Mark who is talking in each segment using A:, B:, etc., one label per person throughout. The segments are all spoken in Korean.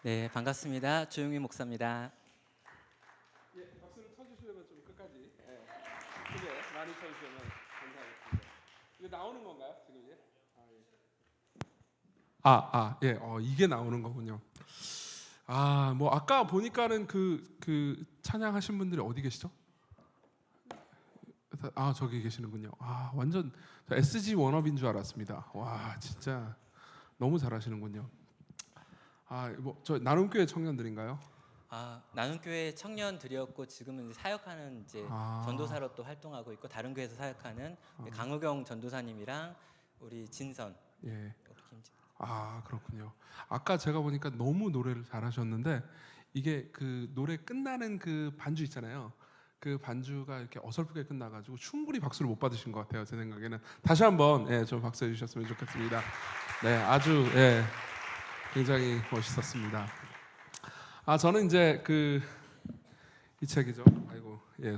A: 네, 반갑습니다. 조용희 목사입니다.
B: 예, 박수를 쳐주시려면 좀 끝까지 크게 많이 쳐주시면 감사하겠습니다. 이게 나오는 건가요 지금 이게? 예. 이게 나오는 거군요. 뭐 아까 보니까는 그 찬양하신 분들이 어디 계시죠? 저기 계시는군요. 완전 SG 워너비인 줄 알았습니다. 와, 진짜 너무 잘하시는군요. 뭐 저 나눔교회 청년들인가요?
A: 나눔교회 청년들이었고 지금은 사역하는 전도사로 또 활동하고 있고 다른 교회에서 사역하는 우리 강호경 전도사님이랑 우리 진선.
B: 예. 그렇군요. 아까 제가 보니까 너무 노래를 잘하셨는데 이게 그 노래 끝나는 그 반주 있잖아요. 그 반주가 이렇게 어설프게 끝나가지고 충분히 박수를 못 받으신 것 같아요. 제 생각에는 다시 한번 좀 박수해 주셨으면 좋겠습니다. 네, 아주 굉장히 멋있었습니다. 저는 이제 이 책이죠.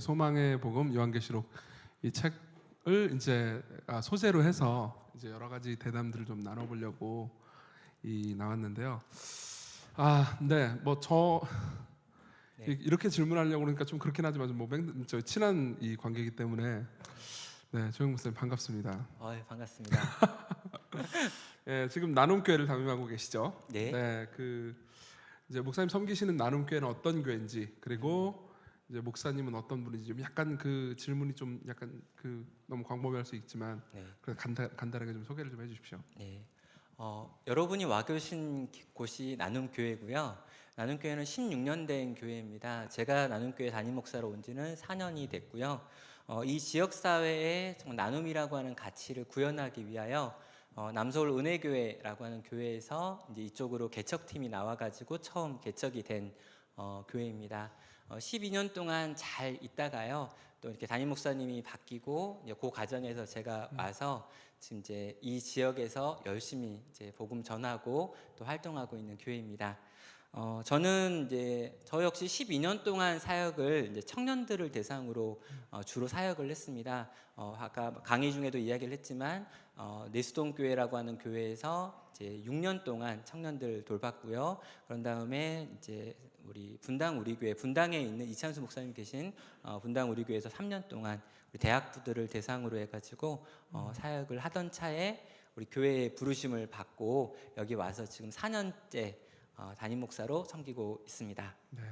B: 소망의 복음 요한계시록 이 책을 이제 소재로 해서 이제 여러 가지 대담들을 좀 나눠보려고 나왔는데요. 네, 이렇게 질문하려고 그러니까 좀 그렇긴 하지만 저 친한 이 관계이기 때문에 네, 조영 목사님 반갑습니다.
A: 반갑습니다.
B: 예, 지금 나눔교회를 담임하고 계시죠?
A: 네.
B: 네, 이제 목사님 섬기시는 나눔교회는 어떤 교회인지 그리고 이제 목사님은 어떤 분인지 좀 약간 그 질문이 좀 약간 너무 광범위할 수 있지만
A: 네.
B: 간단하게 좀 소개를 좀 해주십시오.
A: 네. 여러분이 와 계신 곳이 나눔교회고요. 나눔교회는 16년 된 교회입니다. 제가 나눔교회 담임 목사로 온 지는 4년이 됐고요. 이 지역 사회에 나눔이라고 하는 가치를 구현하기 위하여 남서울 은혜교회라고 하는 교회에서 이제 이쪽으로 개척팀이 나와가지고 처음 개척이 된 교회입니다. 12년 동안 잘 있다가요. 또 이렇게 담임 목사님이 바뀌고 그 과정에서 제가 와서 지금 이제 이 지역에서 열심히 이제 복음 전하고 또 활동하고 있는 교회입니다. 저는 이제 저 역시 12년 동안 사역을 이제 청년들을 대상으로 주로 사역을 했습니다. 아까 강의 중에도 이야기를 했지만 내수동 교회라고 하는 교회에서 이제 6년 동안 청년들 돌봤고요. 그런 다음에 이제 우리 분당 우리 교회 분당에 있는 이찬수 목사님 계신 분당 우리 교회에서 3년 동안 우리 대학부들을 대상으로 해가지고 사역을 하던 차에 우리 교회의 부르심을 받고 여기 와서 지금 4년째 담임 목사로 섬기고 있습니다.
B: 네.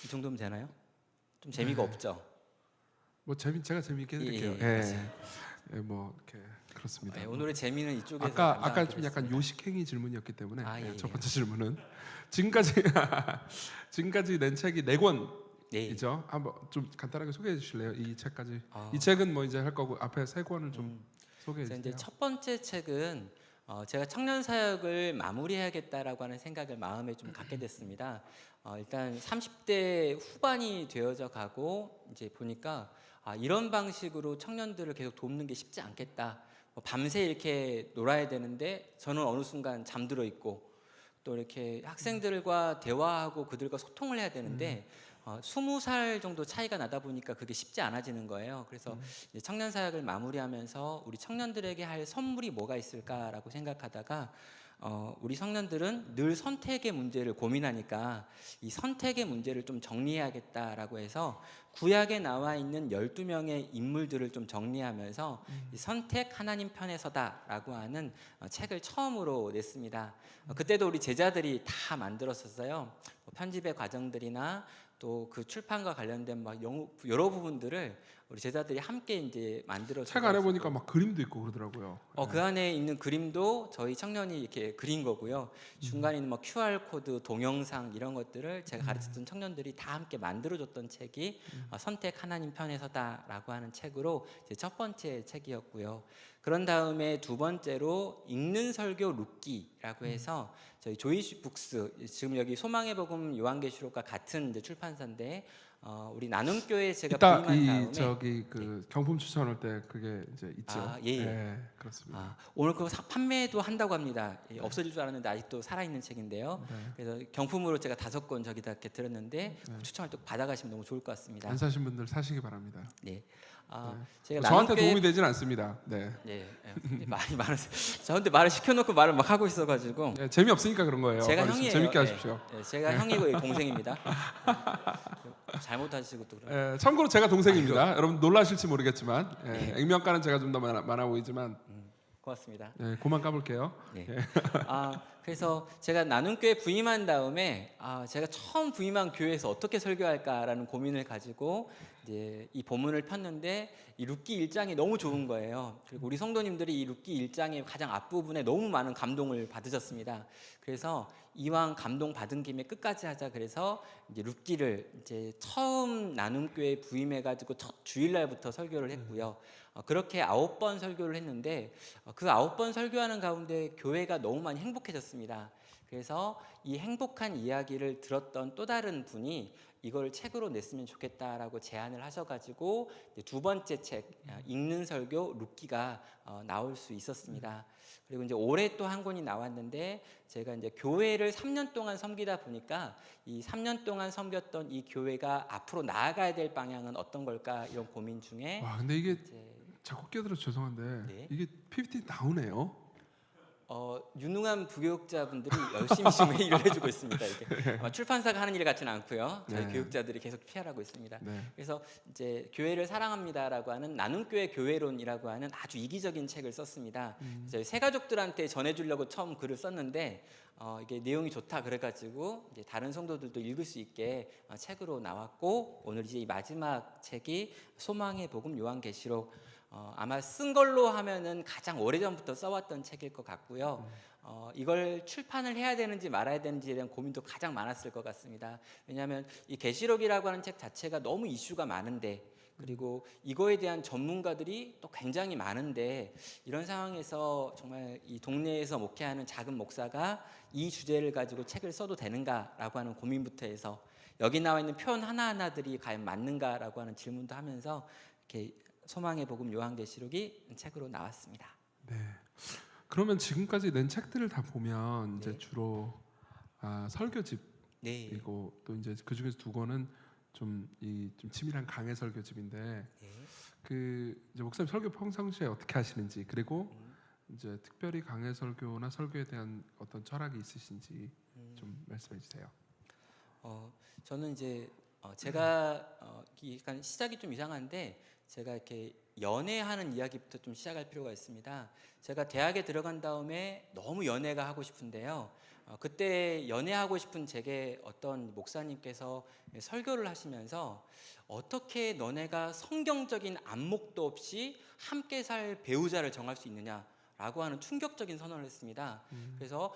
A: 이 정도면 되나요? 좀 재미가 없죠?
B: 제가 재미있게 해드릴게요. 이렇게 그렇습니다.
A: 오늘의 재미는 이쪽에서
B: 아까 좀 약간 요식행위 질문이었기 때문에 첫 번째 질문은 지금까지 낸 책이 4권이죠. 한번 좀 간단하게 소개해 주실래요? 이 책까지. 이 책은 뭐 이제 할 거고 앞에 3권을 좀 소개해 주세요.
A: 이제 첫 번째 책은 제가 청년 사역을 마무리해야겠다라고 하는 생각을 마음에 좀 갖게 됐습니다. 일단 30대 후반이 되어져 가고 이제 보니까 이런 방식으로 청년들을 계속 돕는 게 쉽지 않겠다. 밤새 이렇게 놀아야 되는데 저는 어느 순간 잠들어 있고 또 이렇게 학생들과 대화하고 그들과 소통을 해야 되는데 20살 정도 차이가 나다 보니까 그게 쉽지 않아지는 거예요. 그래서 이제 청년 사역을 마무리하면서 우리 청년들에게 할 선물이 뭐가 있을까라고 생각하다가 우리 청년들은 늘 선택의 문제를 고민하니까 이 선택의 문제를 좀 정리해야겠다라고 해서 구약에 나와 있는 12명의 인물들을 좀 정리하면서 이 선택 하나님 편에 서다라고 하는 책을 처음으로 냈습니다. 그때도 우리 제자들이 다 만들었었어요. 편집의 과정들이나 또 그 출판과 관련된 여러 부분들을 우리 제자들이 함께 이제 만들어.
B: 책 안에 보니까 막 그림도 있고 그러더라고요.
A: 그 안에 있는 그림도 저희 청년이 이렇게 그린 거고요. 중간에 있는 QR 코드, 동영상 이런 것들을 제가 가르쳤던 청년들이 다 함께 만들어줬던 책이 선택 하나님 편에 서다라고 하는 책으로 제 첫 번째 책이었고요. 그런 다음에 두 번째로 읽는 설교 룻기라고 해서 저희 조이시 북스 지금 여기 소망의 복음 요한계시록과 같은 이제 출판사인데 우리 나눔교회 제가
B: 이따
A: 부임한
B: 이
A: 다음에
B: 저기 그 경품 추천할 때 그게 이제 있죠.
A: 예, 예.
B: 네, 그렇습니다.
A: 오늘 그 판매도 한다고 합니다. 없어질 줄 알았는데 아직도 살아있는 책인데요.
B: 네.
A: 그래서 경품으로 제가 5권 저기다 이렇게 들었는데 추천을 또 받아가시면 너무 좋을 것 같습니다.
B: 안 사신 분들 사시기 바랍니다.
A: 네.
B: 네.
A: 제가
B: 저한테
A: 나눔교회-
B: 도움이 되진 않습니다. 네.
A: 많이 저한테 말을 시켜놓고 말을 막 하고 있어가지고
B: 네, 재미없으니까 그런 거예요.
A: 제가
B: 어르신,
A: 형이에요.
B: 재밌게 하십시오.
A: 제가 형이고 동생입니다. 잘못하시고 또 그래요.
B: 참고로 제가 동생입니다. 여러분 놀라실지 모르겠지만 액면가는 제가 좀 더 많아 보이지만
A: 고맙습니다.
B: 그만 까볼게요.
A: 네. 그래서 제가 나눔교회 부임한 다음에 제가 처음 부임한 교회에서 어떻게 설교할까라는 고민을 가지고 이제 이 본문을 폈는데 이 룻기 1장이 너무 좋은 거예요. 그리고 우리 성도님들이 이 룻기 1장의 가장 앞부분에 너무 많은 감동을 받으셨습니다. 그래서 이왕 감동 받은 김에 끝까지 하자. 그래서 이제 룻기를 이제 처음 나눔교회 부임해가지고 첫 주일날부터 설교를 했고요. 그렇게 9번 설교를 했는데 그 9번 설교하는 가운데 교회가 너무 많이 행복해졌습니다. 그래서 이 행복한 이야기를 들었던 또 다른 분이 이걸 책으로 냈으면 좋겠다라고 제안을 하셔가지고 이제 두 번째 책 읽는 설교 룻기가 나올 수 있었습니다. 그리고 이제 올해 또 한 권이 나왔는데 제가 이제 교회를 3년 동안 섬기다 보니까 이 3년 동안 섬겼던 이 교회가 앞으로 나아가야 될 방향은 어떤 걸까 이런 고민 중에
B: 와, 근데 이게
A: 이제
B: 자꾸 끼어들어서 죄송한데
A: 네.
B: 이게 PPT 나오네요.
A: 유능한 부교육자분들이 열심히 지금 회의를 해주고 있습니다. 이렇게 아마 출판사가 하는 일 같지는 않고요. 저희
B: 네.
A: 교육자들이 계속 피하고 있습니다.
B: 네.
A: 그래서 이제 교회를 사랑합니다라고 하는 나눔교회 교회론이라고 하는 아주 이기적인 책을 썼습니다. 저희 새 가족들한테 전해주려고 처음 글을 썼는데 이게 내용이 좋다 그래가지고 이제 다른 성도들도 읽을 수 있게 책으로 나왔고 오늘 이제 이 마지막 책이 소망의 복음 요한계시록. 아마 쓴 걸로 하면은 가장 오래전부터 써왔던 책일 것 같고요. 이걸 출판을 해야 되는지 말아야 되는지에 대한 고민도 가장 많았을 것 같습니다. 왜냐하면 이 계시록이라고 하는 책 자체가 너무 이슈가 많은데 그리고 이거에 대한 전문가들이 또 굉장히 많은데 이런 상황에서 정말 이 동네에서 목회하는 작은 목사가 이 주제를 가지고 책을 써도 되는가라고 하는 고민부터 해서 여기 나와 있는 표현 하나하나들이 과연 맞는가라고 하는 질문도 하면서 이렇게 소망의 복음 요한계시록이 책으로 나왔습니다.
B: 네. 그러면 지금까지 낸 책들을 다 보면 이제
A: 네.
B: 주로 설교집이고
A: 네.
B: 또 이제 그 중에서 2권은 좀 치밀한 강해 설교집인데
A: 네.
B: 그 이제 목사님 설교 평상시에 어떻게 하시는지 그리고 이제 특별히 강해 설교나 설교에 대한 어떤 철학이 있으신지 좀 말씀해 주세요.
A: 저는 이제 제가 약간 시작이 좀 이상한데 제가 이렇게 연애하는 이야기부터 좀 시작할 필요가 있습니다. 제가 대학에 들어간 다음에 너무 연애가 하고 싶은데요. 그때 연애하고 싶은 제게 어떤 목사님께서 설교를 하시면서 어떻게 너네가 성경적인 안목도 없이 함께 살 배우자를 정할 수 있느냐라고 하는 충격적인 선언을 했습니다. 그래서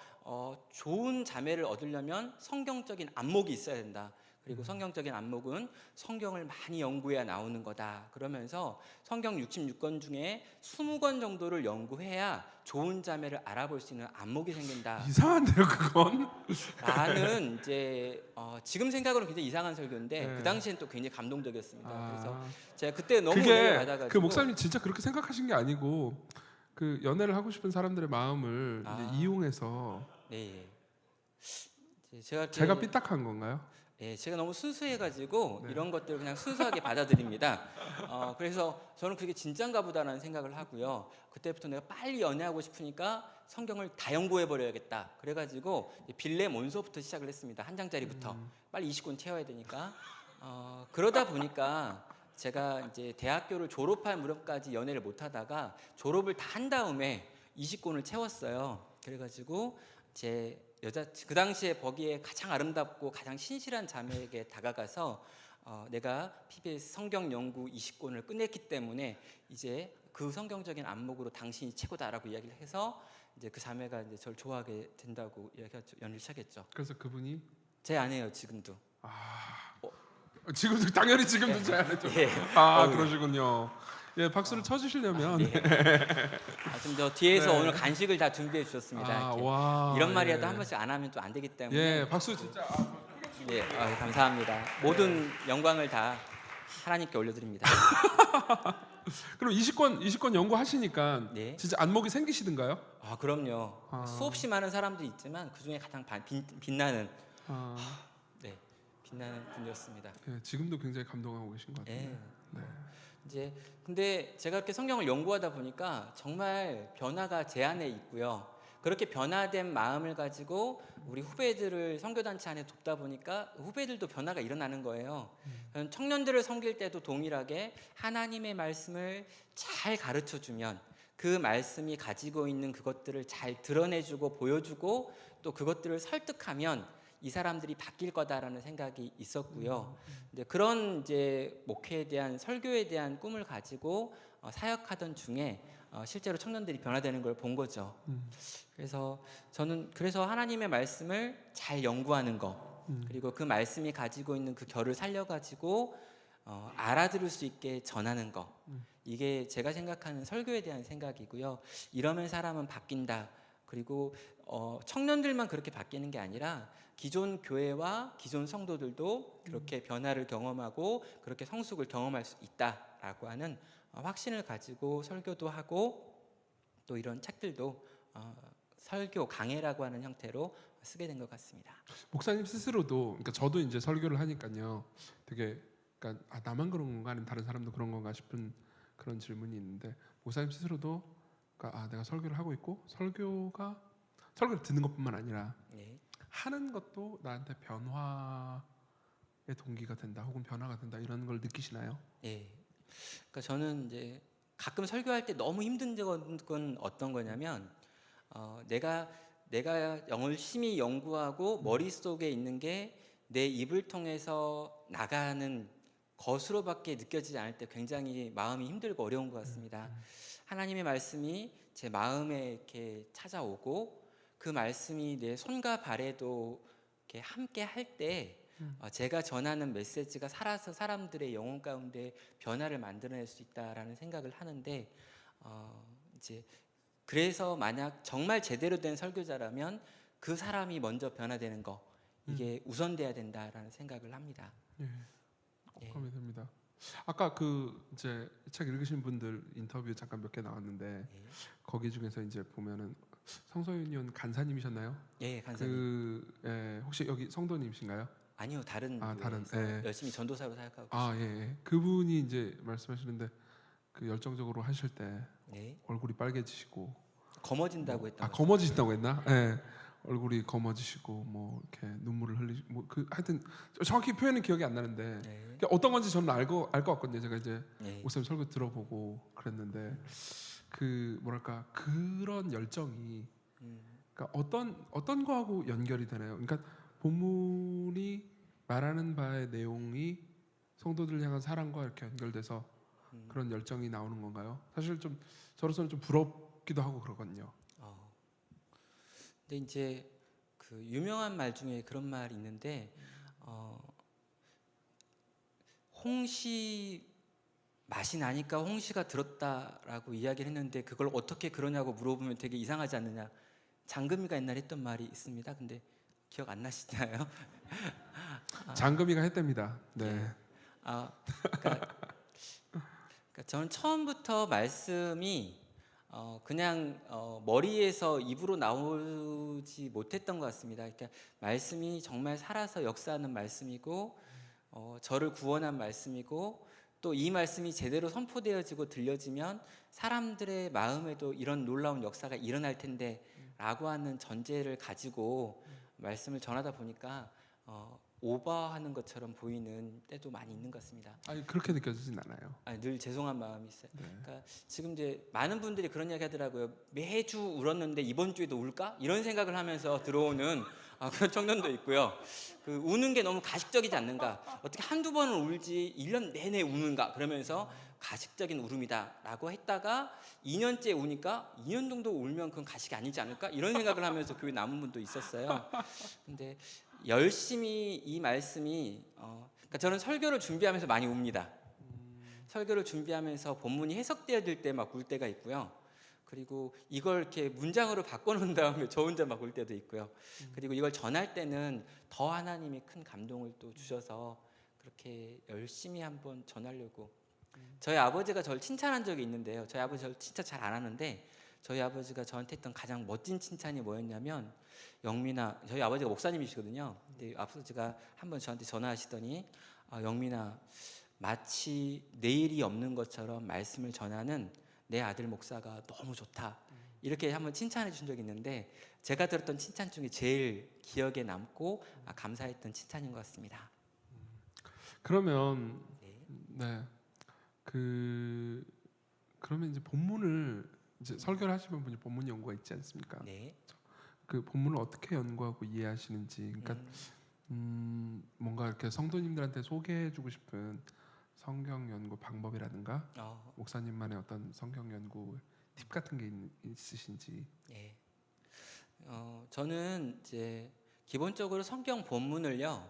A: 좋은 자매를 얻으려면 성경적인 안목이 있어야 된다. 그리고 성경적인 안목은 성경을 많이 연구해야 나오는 거다. 그러면서 성경 66권 중에 20권 정도를 연구해야 좋은 자매를 알아볼 수 있는 안목이 생긴다.
B: 이상한데요, 그건?
A: 라는 이제 지금 생각으로는 굉장히 이상한 설교인데
B: 네.
A: 그 당시엔 또 굉장히 감동적이었습니다. 그래서
B: 아,
A: 제가 그때 너무
B: 그게
A: 은혜를 받아가지고
B: 그 목사님 진짜 그렇게 생각하신 게 아니고 그 연애를 하고 싶은 사람들의 마음을 이제 이용해서
A: 네.
B: 제가 삐딱한 건가요?
A: 제가 너무 순수해가지고
B: 네.
A: 이런 것들을 그냥 순수하게 받아들입니다. 그래서 저는 그게 진짠가 보다라는 생각을 하고요. 그때부터 내가 빨리 연애하고 싶으니까 성경을 다 연구해버려야겠다. 그래가지고 빌레 몬서부터 시작을 했습니다. 한 장짜리부터. 빨리 20권 채워야 되니까. 그러다 보니까 제가 이제 대학교를 졸업할 무렵까지 연애를 못하다가 졸업을 다 한 다음에 20권을 채웠어요. 그래가지고 제 그 당시에 거기에 가장 아름답고 가장 신실한 자매에게 다가가서 내가 PBS 성경 연구 20권을 끝냈기 때문에 이제 그 성경적인 안목으로 당신이 최고다라고 이야기를 해서 이제 그 자매가 이제 저를 좋아하게 된다고 이야기했죠. 연애를 시작했죠.
B: 그래서 그분이
A: 제 아내예요 지금도.
B: 지금도 당연히 지금도 제 아내죠.
A: 예.
B: 그러시군요. 예, 박수를 쳐주시려면
A: 좀 더 뒤에서
B: 네.
A: 오늘 간식을 다 준비해 주셨습니다. 이렇게.
B: 와,
A: 이런 말이라도
B: 예.
A: 한 번씩 안 하면 또 안 되기 때문에.
B: 예, 박수 진짜.
A: 예, 감사합니다. 모든 영광을 다 하나님께 올려드립니다.
B: 그럼 이시권 연구하시니까
A: 네.
B: 진짜 안목이 생기시던가요?
A: 그럼요.
B: 아.
A: 수없이 많은 사람들이 있지만 그 중에 가장 빛나는
B: 아,
A: 네, 빛나는 분이었습니다.
B: 예, 지금도 굉장히 감동하고 계신 것 같은데.
A: 예.
B: 네.
A: 이제 근데 제가 이렇게 성경을 연구하다 보니까 정말 변화가 제 안에 있고요. 그렇게 변화된 마음을 가지고 우리 후배들을 선교단체 안에 돕다 보니까 후배들도 변화가 일어나는 거예요. 저는 청년들을 섬길 때도 동일하게 하나님의 말씀을 잘 가르쳐 주면 그 말씀이 가지고 있는 그것들을 잘 드러내주고 보여주고 또 그것들을 설득하면 이 사람들이 바뀔 거다라는 생각이 있었고요. 근데 그런 이제 목회에 대한 설교에 대한 꿈을 가지고 사역하던 중에 실제로 청년들이 변화되는 걸 본 거죠. 그래서 저는 하나님의 말씀을 잘 연구하는 거, 그리고 그 말씀이 가지고 있는 그 결을 살려가지고 알아들을 수 있게 전하는 거, 이게 제가 생각하는 설교에 대한 생각이고요. 이러면 사람은 바뀐다. 그리고 청년들만 그렇게 바뀌는 게 아니라 기존 교회와 기존 성도들도 그렇게 변화를 경험하고 그렇게 성숙을 경험할 수 있다라고 하는 확신을 가지고 설교도 하고 또 이런 책들도 설교 강해라고 하는 형태로 쓰게 된 것 같습니다.
B: 목사님 스스로도, 그러니까 저도 이제 설교를 하니까요, 되게 그러니까 나만 그런 건가 아니면 다른 사람도 그런 건가 싶은 그런 질문이 있는데, 목사님 스스로도 그러니까 내가 설교를 하고 있고 설교를 듣는 것뿐만 아니라
A: 네.
B: 하는 것도 나한테 변화의 동기가 된다, 혹은 변화가 된다, 이런 걸 느끼시나요?
A: 예. 그러니까 저는 이제 가끔 설교할 때 너무 힘든 건 어떤 거냐면 내가 열심히 연구하고 머릿속에 있는 게 내 입을 통해서 나가는 것으로밖에 느껴지지 않을 때 굉장히 마음이 힘들고 어려운 것 같습니다. 하나님의 말씀이 제 마음에 이렇게 찾아오고 그 말씀이 내 손과 발에도 이렇게 함께 할 때 제가 전하는 메시지가 살아서 사람들의 영혼 가운데 변화를 만들어낼 수 있다라는 생각을 하는데 이제 그래서 만약 정말 제대로 된 설교자라면 그 사람이 먼저 변화되는 거, 이게 우선돼야 된다라는 생각을 합니다.
B: 예, 공감이 됩니다. 아까 그 이제 책 읽으신 분들 인터뷰 잠깐 몇 개 나왔는데 거기 중에서 이제 보면은 성서윤 의원 간사님이셨나요?
A: 예, 간사님.
B: 혹시 여기 성도님이신가요?
A: 아니요, 다른
B: 다른.
A: 교회에서 열심히 전도사로 사역하고 계십니다.
B: 예. 그분이 이제 말씀하시는데 그 열정적으로 하실 때
A: 네.
B: 얼굴이 빨개지시고
A: 검어진다고 했던 것
B: 검어지신다고 했나? 예. 얼굴이 검어지시고 뭐 이렇게 눈물을 흘리시고 뭐 하여튼 정확히 표현은 기억이 안 나는데
A: 네.
B: 어떤 건지 저는 알 것 같거든요. 제가 이제
A: 네.
B: 목사님 설교 들어보고 그랬는데 그 뭐랄까 그런 열정이 그러니까 어떤 거하고 연결이 되나요? 그러니까 본문이 말하는 바의 내용이 성도들 향한 사랑과 이렇게 연결돼서 그런 열정이 나오는 건가요? 사실 좀 저로서는 좀 부럽기도 하고 그러거든요.
A: 근데 이제 그 유명한 말 중에 그런 말이 있는데 홍시 맛이 나니까 홍시가 들었다라고 이야기를 했는데 그걸 어떻게 그러냐고 물어보면 되게 이상하지 않느냐. 장금이가 옛날에 했던 말이 있습니다. 근데 기억 안 나시나요?
B: 장금이가 했답니다. 네.
A: 그러니까 저는 처음부터 말씀이 그냥 머리에서 입으로 나오지 못했던 것 같습니다. 그러니까 말씀이 정말 살아서 역사하는 말씀이고 저를 구원한 말씀이고 또 이 말씀이 제대로 선포되어지고 들려지면 사람들의 마음에도 이런 놀라운 역사가 일어날 텐데 라고 하는 전제를 가지고 말씀을 전하다 보니까 오버하는 것처럼 보이는 때도 많이 있는 것 같습니다.
B: 아니 그렇게 느껴지진 않아요.
A: 늘 죄송한 마음이 있어요.
B: 네.
A: 그러니까 지금 이제 많은 분들이 그런 이야기 하더라고요. 매주 울었는데 이번 주에도 울까? 이런 생각을 하면서 들어오는 그런 청년도 있고요. 그 우는 게 너무 가식적이지 않는가? 어떻게 한두 번은 울지 1년 내내 우는가? 그러면서 가식적인 울음이다라고 했다가 2년째 우니까 2년 정도 울면 그건 가식이 아니지 않을까? 이런 생각을 하면서 교회 남은 분도 있었어요. 근데 열심히 이 말씀이 그러니까 저는 설교를 준비하면서 많이 웁니다. 설교를 준비하면서 본문이 해석되어질 때 막 울 때가 있고요. 그리고 이걸 이렇게 문장으로 바꿔놓은 다음에 저 혼자 막 울 때도 있고요. 그리고 이걸 전할 때는 더 하나님이 큰 감동을 또 주셔서 그렇게 열심히 한번 전하려고. 저희 아버지가 저를 칭찬한 적이 있는데요. 저희 아버지 저를 칭찬 잘 안 하는데 저희 아버지가 저한테 했던 가장 멋진 칭찬이 뭐였냐면, 영민아, 저희 아버지가 목사님이시거든요. 근데 아버지가 한번 저한테 전화하시더니, 영민아, 마치 내일이 없는 것처럼 말씀을 전하는 내 아들 목사가 너무 좋다. 이렇게 한번 칭찬해 준 적이 있는데, 제가 들었던 칭찬 중에 제일 기억에 남고 감사했던 칭찬인 것 같습니다.
B: 그러면
A: 네.
B: 네. 그러면 이제 본문을 이제 설교를 하시면 분이 본문 연구가 있지 않습니까?
A: 네.
B: 그 본문을 어떻게 연구하고 이해하시는지, 그러니까 뭔가 이렇게 성도님들한테 소개해주고 싶은 성경 연구 방법이라든가 목사님만의 어떤 성경 연구 팁 같은 게 있으신지.
A: 네. 저는 이제 기본적으로 성경 본문을요,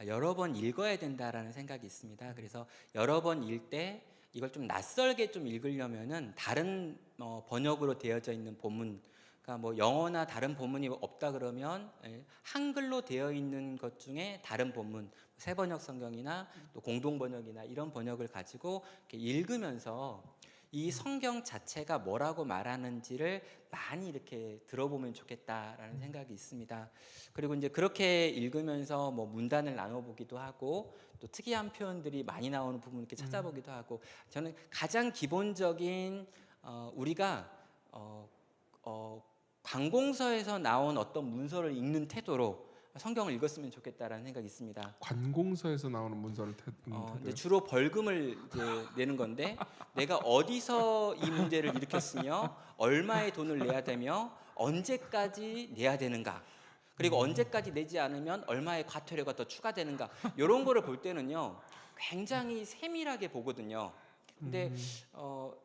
A: 여러 번 읽어야 된다라는 생각이 있습니다. 그래서 여러 번 읽을 때 이걸 좀 낯설게 좀 읽으려면은 다른 번역으로 되어져 있는 본문, 그러니까 뭐 영어나 다른 본문이 없다 그러면 한글로 되어 있는 것 중에 다른 본문, 새번역 성경이나 또 공동 번역이나 이런 번역을 가지고 이렇게 읽으면서 이 성경 자체가 뭐라고 말하는지를 많이 이렇게 들어보면 좋겠다라는 생각이 있습니다. 그리고 이제 그렇게 읽으면서 뭐 문단을 나눠보기도 하고, 또 특이한 표현들이 많이 나오는 부분 이렇게 찾아보기도 하고, 저는 가장 기본적인 우리가 관공서에서 나온 어떤 문서를 읽는 태도로 성경을 읽었으면 좋겠다라는 생각이 있습니다.
B: 관공서에서 나오는 문서를 읽는
A: 근데
B: 태도요?
A: 주로 벌금을 이제 내는 건데, 내가 어디서 이 문제를 일으켰으며 얼마의 돈을 내야 되며 언제까지 내야 되는가, 그리고 언제까지 내지 않으면 얼마의 과태료가 더 추가되는가, 이런 거를 볼 때는요 굉장히 세밀하게 보거든요. 근데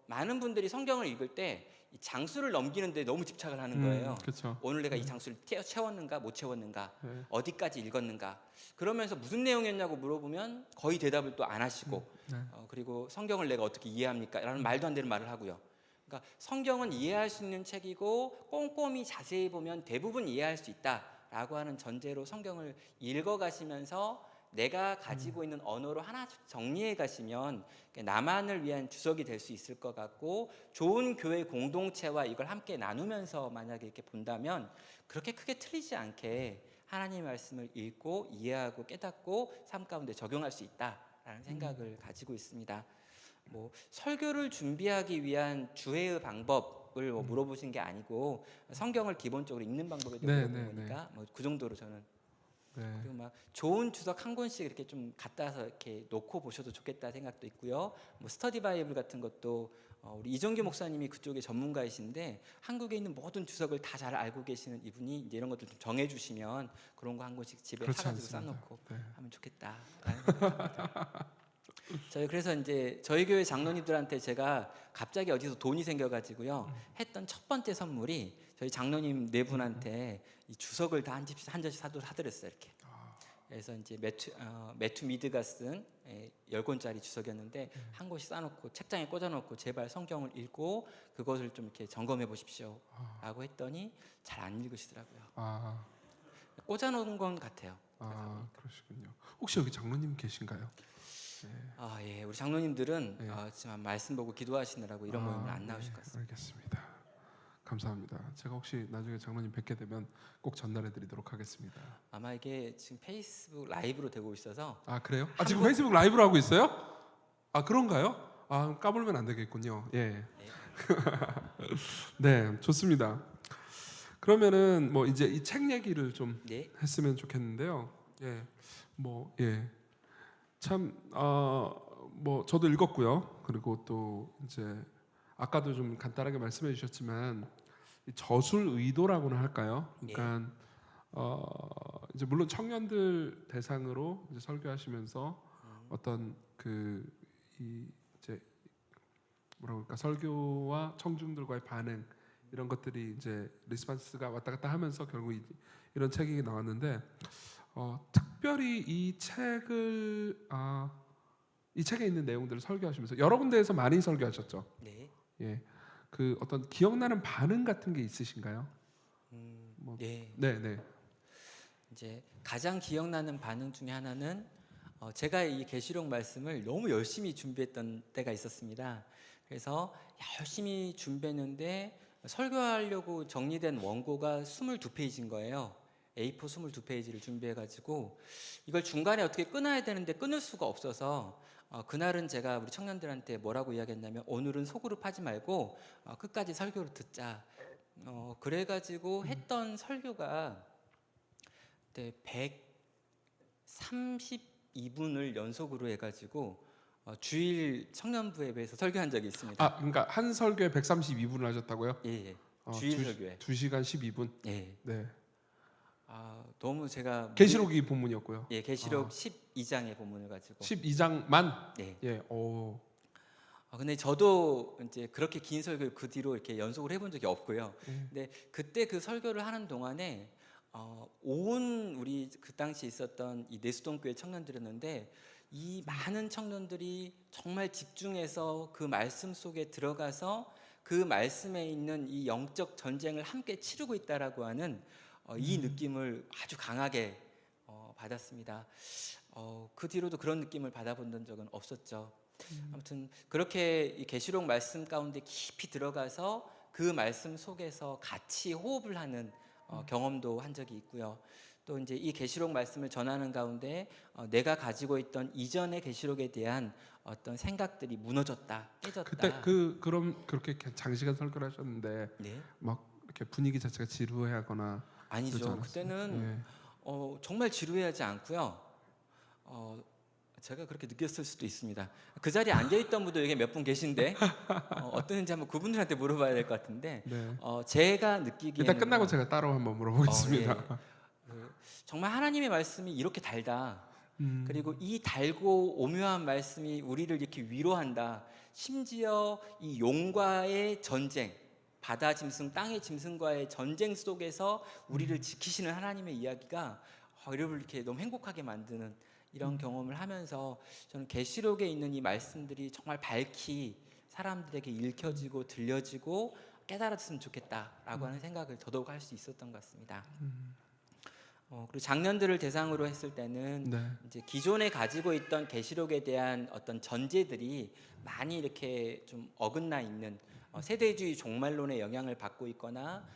A: 많은 분들이 성경을 읽을 때 이 장수를 넘기는데 너무 집착을 하는 거예요.
B: 그렇죠.
A: 오늘 내가 이 장수를 채웠는가 못 채웠는가,
B: 네.
A: 어디까지 읽었는가, 그러면서 무슨 내용이었냐고 물어보면 거의 대답을 또 안 하시고,
B: 네.
A: 그리고 성경을 내가 어떻게 이해합니까? 라는 말도 안 되는 말을 하고요. 그러니까 성경은 이해할 수 있는 책이고 꼼꼼히 자세히 보면 대부분 이해할 수 있다라고 하는 전제로 성경을 읽어가시면서 내가 가지고 있는 언어로 하나씩 정리해 가시면 나만을 위한 주석이 될 수 있을 것 같고, 좋은 교회 공동체와 이걸 함께 나누면서 만약에 이렇게 본다면 그렇게 크게 틀리지 않게 하나님의 말씀을 읽고 이해하고 깨닫고 삶 가운데 적용할 수 있다라는 생각을 가지고 있습니다. 뭐 설교를 준비하기 위한 주해의 방법을 물어보신 게 아니고, 성경을 기본적으로 읽는 방법에 대해 물어본 거니까 뭐 그 정도로 저는. 그리고 막 좋은 주석 한 권씩 이렇게 좀 갖다서 이렇게 놓고 보셔도 좋겠다 생각도 있고요. 뭐 스터디 바이블 같은 것도 우리 이정규 목사님이 그쪽에 전문가이신데 한국에 있는 모든 주석을 다 잘 알고 계시는 이분이 이제 이런 것들 좀 정해주시면 그런 거 한 권씩 집에 사가지고 쌓아놓고 하면 좋겠다라는 생각입니다. 저희 그래서 이제 저희 교회 장로님들한테 제가 갑자기 어디서 돈이 생겨가지고요 했던 첫 번째 선물이 저희 장로님 네 분한테 이 주석을 다 한 전씩 사드렸어요 이렇게. 그래서 이제 매튜 미드가 쓴 10권짜리 주석이었는데 한 권씩 싸놓고 책장에 꽂아놓고 제발 성경을 읽고 그것을 좀 이렇게 점검해 보십시오라고 했더니 잘 안 읽으시더라고요. 꽂아놓은 건 같아요.
B: 그러시군요. 혹시 여기 장로님 계신가요?
A: 예, 우리 장로님들은 지금 말씀 보고 기도하시느라고 이런 모임을 안 나오실 것 같습니다.
B: 알겠습니다. 감사합니다. 제가 혹시 나중에 장로님 뵙게 되면 꼭 전달해드리도록 하겠습니다.
A: 아마 이게 지금 페이스북 라이브로 되고 있어서.
B: 그래요? 지금 페이스북 라이브로 하고 있어요? 그런가요? 까불면 안 되겠군요. 예. 네, 좋습니다. 그러면은 뭐 이제 이 책 얘기를 좀 했으면 좋겠는데요. 참 뭐 저도 읽었고요. 그리고 또 이제 아까도 좀 간단하게 말씀해 주셨지만 이 저술 의도라고나 할까요? 그러니까 이제 물론 청년들 대상으로 이제 설교하시면서 어떤 이제 뭐라고 할까, 설교와 청중들과의 반응 이런 것들이 이제 리스폰스가 왔다 갔다 하면서 결국 이런 책이 나왔는데, 특별히 이 책에 있는 내용들을 설교하시면서 여러 군데에서 많이 설교하셨죠.
A: 네.
B: 예. 그 어떤 기억나는 반응 같은 게 있으신가요? 뭐,
A: 네.
B: 네.
A: 이제 가장 기억나는 반응 중에 하나는 제가 이 계시록 말씀을 너무 열심히 준비했던 때가 있었습니다. 그래서 열심히 준비했는데 설교하려고 정리된 원고가 22페이지인 거예요. A4 22페이지를 준비해가지고 이걸 중간에 어떻게 끊어야 되는데 끊을 수가 없어서 그날은 제가 우리 청년들한테 뭐라고 이야기했냐면 오늘은 소그룹 하지 말고 끝까지 설교를 듣자. 그래가지고 했던 설교가 그때 132분을 연속으로 해가지고 주일 청년부 예배에서 설교한 적이 있습니다.
B: 아, 그러니까 한 설교에 132분을 하셨다고요?
A: 예. 주일 설교에.
B: 2시간 12분.
A: 예.
B: 네.
A: 너무 제가
B: 계시록이 본문이었고요.
A: 예, 계시록 12장의 본문을 가지고
B: 12장만.
A: 네.
B: 예. 오.
A: 근데 저도 이제 그렇게 긴 설교를 그 뒤로 이렇게 연속을 해본 적이 없고요. 근데 그때 그 설교를 하는 동안에 온 우리 그 당시 있었던 이 내수동교회 청년들이었는데 이 많은 청년들이 정말 집중해서 그 말씀 속에 들어가서 그 말씀에 있는 이 영적 전쟁을 함께 치르고 있다라고 하는 이 느낌을 아주 강하게 받았습니다. 그 뒤로도 그런 느낌을 받아본 적은 없었죠. 아무튼 그렇게 이 계시록 말씀 가운데 깊이 들어가서 그 말씀 속에서 같이 호흡을 하는 경험도 한 적이 있고요. 또 이제 이 계시록 말씀을 전하는 가운데 내가 가지고 있던 이전의 계시록에 대한 어떤 생각들이 무너졌다, 깨졌다.
B: 그때 그럼 그렇게 장시간 설교를 하셨는데
A: 네.
B: 막 이렇게 분위기 자체가 지루해하거나 그러지
A: 아니죠.
B: 않았어요?
A: 그때는 정말 지루해하지 않고요. 제가 그렇게 느꼈을 수도 있습니다. 그 자리에 앉아있던 분도 여기 몇 분 계신데 어떠는지 한번 그분들한테 물어봐야 될 것 같은데
B: 네.
A: 제가 느끼기에는
B: 일단 끝나고 제가 따로 한번 물어보겠습니다.
A: 예. 정말 하나님의 말씀이 이렇게 달다. 그리고 이 달고 오묘한 말씀이 우리를 이렇게 위로한다. 심지어 이 용과의 전쟁, 바다 짐승, 땅의 짐승과의 전쟁 속에서 우리를 지키시는 하나님의 이야기가 우리를 이렇게 너무 행복하게 만드는 이런 경험을 하면서 저는 계시록에 있는 이 말씀들이 정말 밝히 사람들에게 읽혀지고 들려지고 깨달았으면 좋겠다라고 하는 생각을 더더욱 할 수 있었던 것 같습니다. 그리고 장년들을 대상으로 했을 때는
B: 네.
A: 이제 기존에 가지고 있던 계시록에 대한 어떤 전제들이 많이 이렇게 좀 어긋나 있는 세대주의 종말론의 영향을 받고 있거나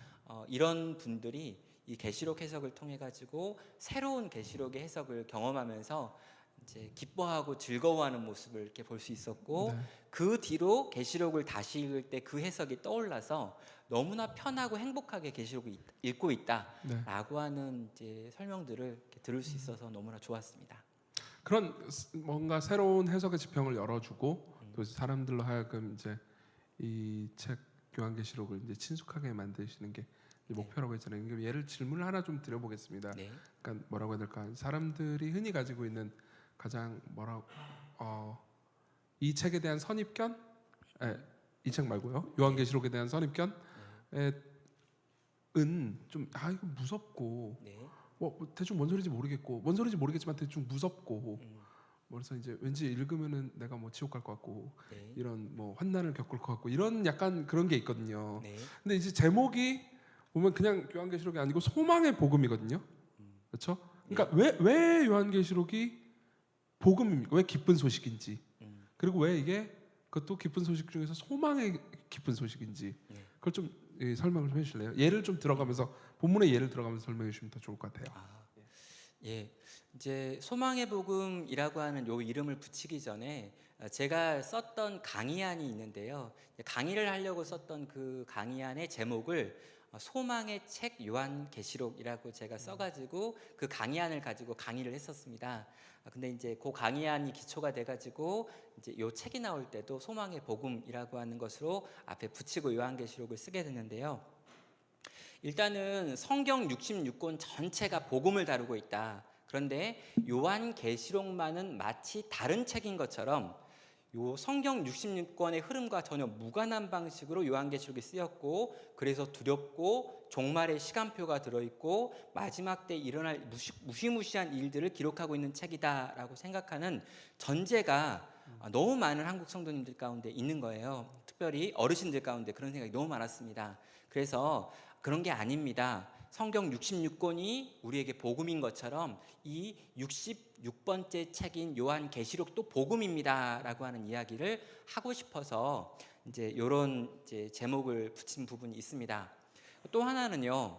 A: 이런 분들이 이 계시록 해석을 통해 가지고 새로운 계시록의 해석을 경험하면서 이제 기뻐하고 즐거워하는 모습을 이렇게 볼 수 있었고
B: 네.
A: 그 뒤로 계시록을 다시 읽을 때 그 해석이 떠올라서 너무나 편하고 행복하게 계시록을 읽고 있다라고 하는 이제 설명들을 이렇게 들을 수 있어서 너무나 좋았습니다.
B: 그런 뭔가 새로운 해석의 지평을 열어주고 또 사람들로 하여금 이제 이 책 요한계시록을 이제 친숙하게 만드시는 게 목표라고 했잖아요. 그럼 예를 질문을 하나 좀 드려보겠습니다.
A: 네.
B: 그러니까 뭐라고 해야 될까? 사람들이 흔히 가지고 있는 가장 이 책에 대한 선입견, 이 책 말고요. 요한계시록에 대한 선입견은 좀 이거 무섭고,
A: 네.
B: 뭐 대충 뭔 소리인지 모르겠고, 뭔 소리인지 모르겠지만 대충 무섭고, 그래서 이제 왠지 읽으면은 내가 뭐 지옥 갈 것 같고,
A: 네.
B: 이런 뭐 환난을 겪을 것 같고, 이런 약간 그런 게 있거든요.
A: 네.
B: 근데 이제 제목이 보면 그냥 요한계시록이 아니고 소망의 복음이거든요. 그렇죠? 그러니까 왜 요한계시록이 복음입니까? 왜 기쁜 소식인지. 그리고 왜 이게 그것도 기쁜 소식 중에서 소망의 기쁜 소식인지. 그걸 좀 설명을 좀 해주실래요? 예를 좀 들어가면서 본문의 예를 들어가면서 설명해 주시면 더 좋을 것 같아요.
A: 예, 이제 소망의 복음이라고 하는 요 이름을 붙이기 전에 제가 썼던 강의안이 있는데요. 강의를 하려고 썼던 그 강의안의 제목을 소망의 책 요한계시록이라고 제가 써가지고 그 강의안을 가지고 강의를 했었습니다. 근데 이제 그 강의안이 기초가 돼가지고 이제 요 책이 나올 때도 소망의 복음이라고 하는 것으로 앞에 붙이고 요한계시록을 쓰게 됐는데요. 일단은 성경 66권 전체가 복음을 다루고 있다. 그런데 요한계시록만은 마치 다른 책인 것처럼 요 성경 66권의 흐름과 전혀 무관한 방식으로 요한계시록이 쓰였고, 그래서 두렵고 종말의 시간표가 들어있고 마지막 때 일어날 무시무시한 일들을 기록하고 있는 책이다라고 생각하는 전제가 너무 많은 한국 성도님들 가운데 있는 거예요. 특별히 어르신들 가운데 그런 생각이 너무 많았습니다. 그래서 그런 게 아닙니다. 성경 66권이 우리에게 복음인 것처럼 이 66번째 책인 요한계시록도 복음입니다라고 하는 이야기를 하고 싶어서 이제 이런 제목을 붙인 부분이 있습니다. 또 하나는요.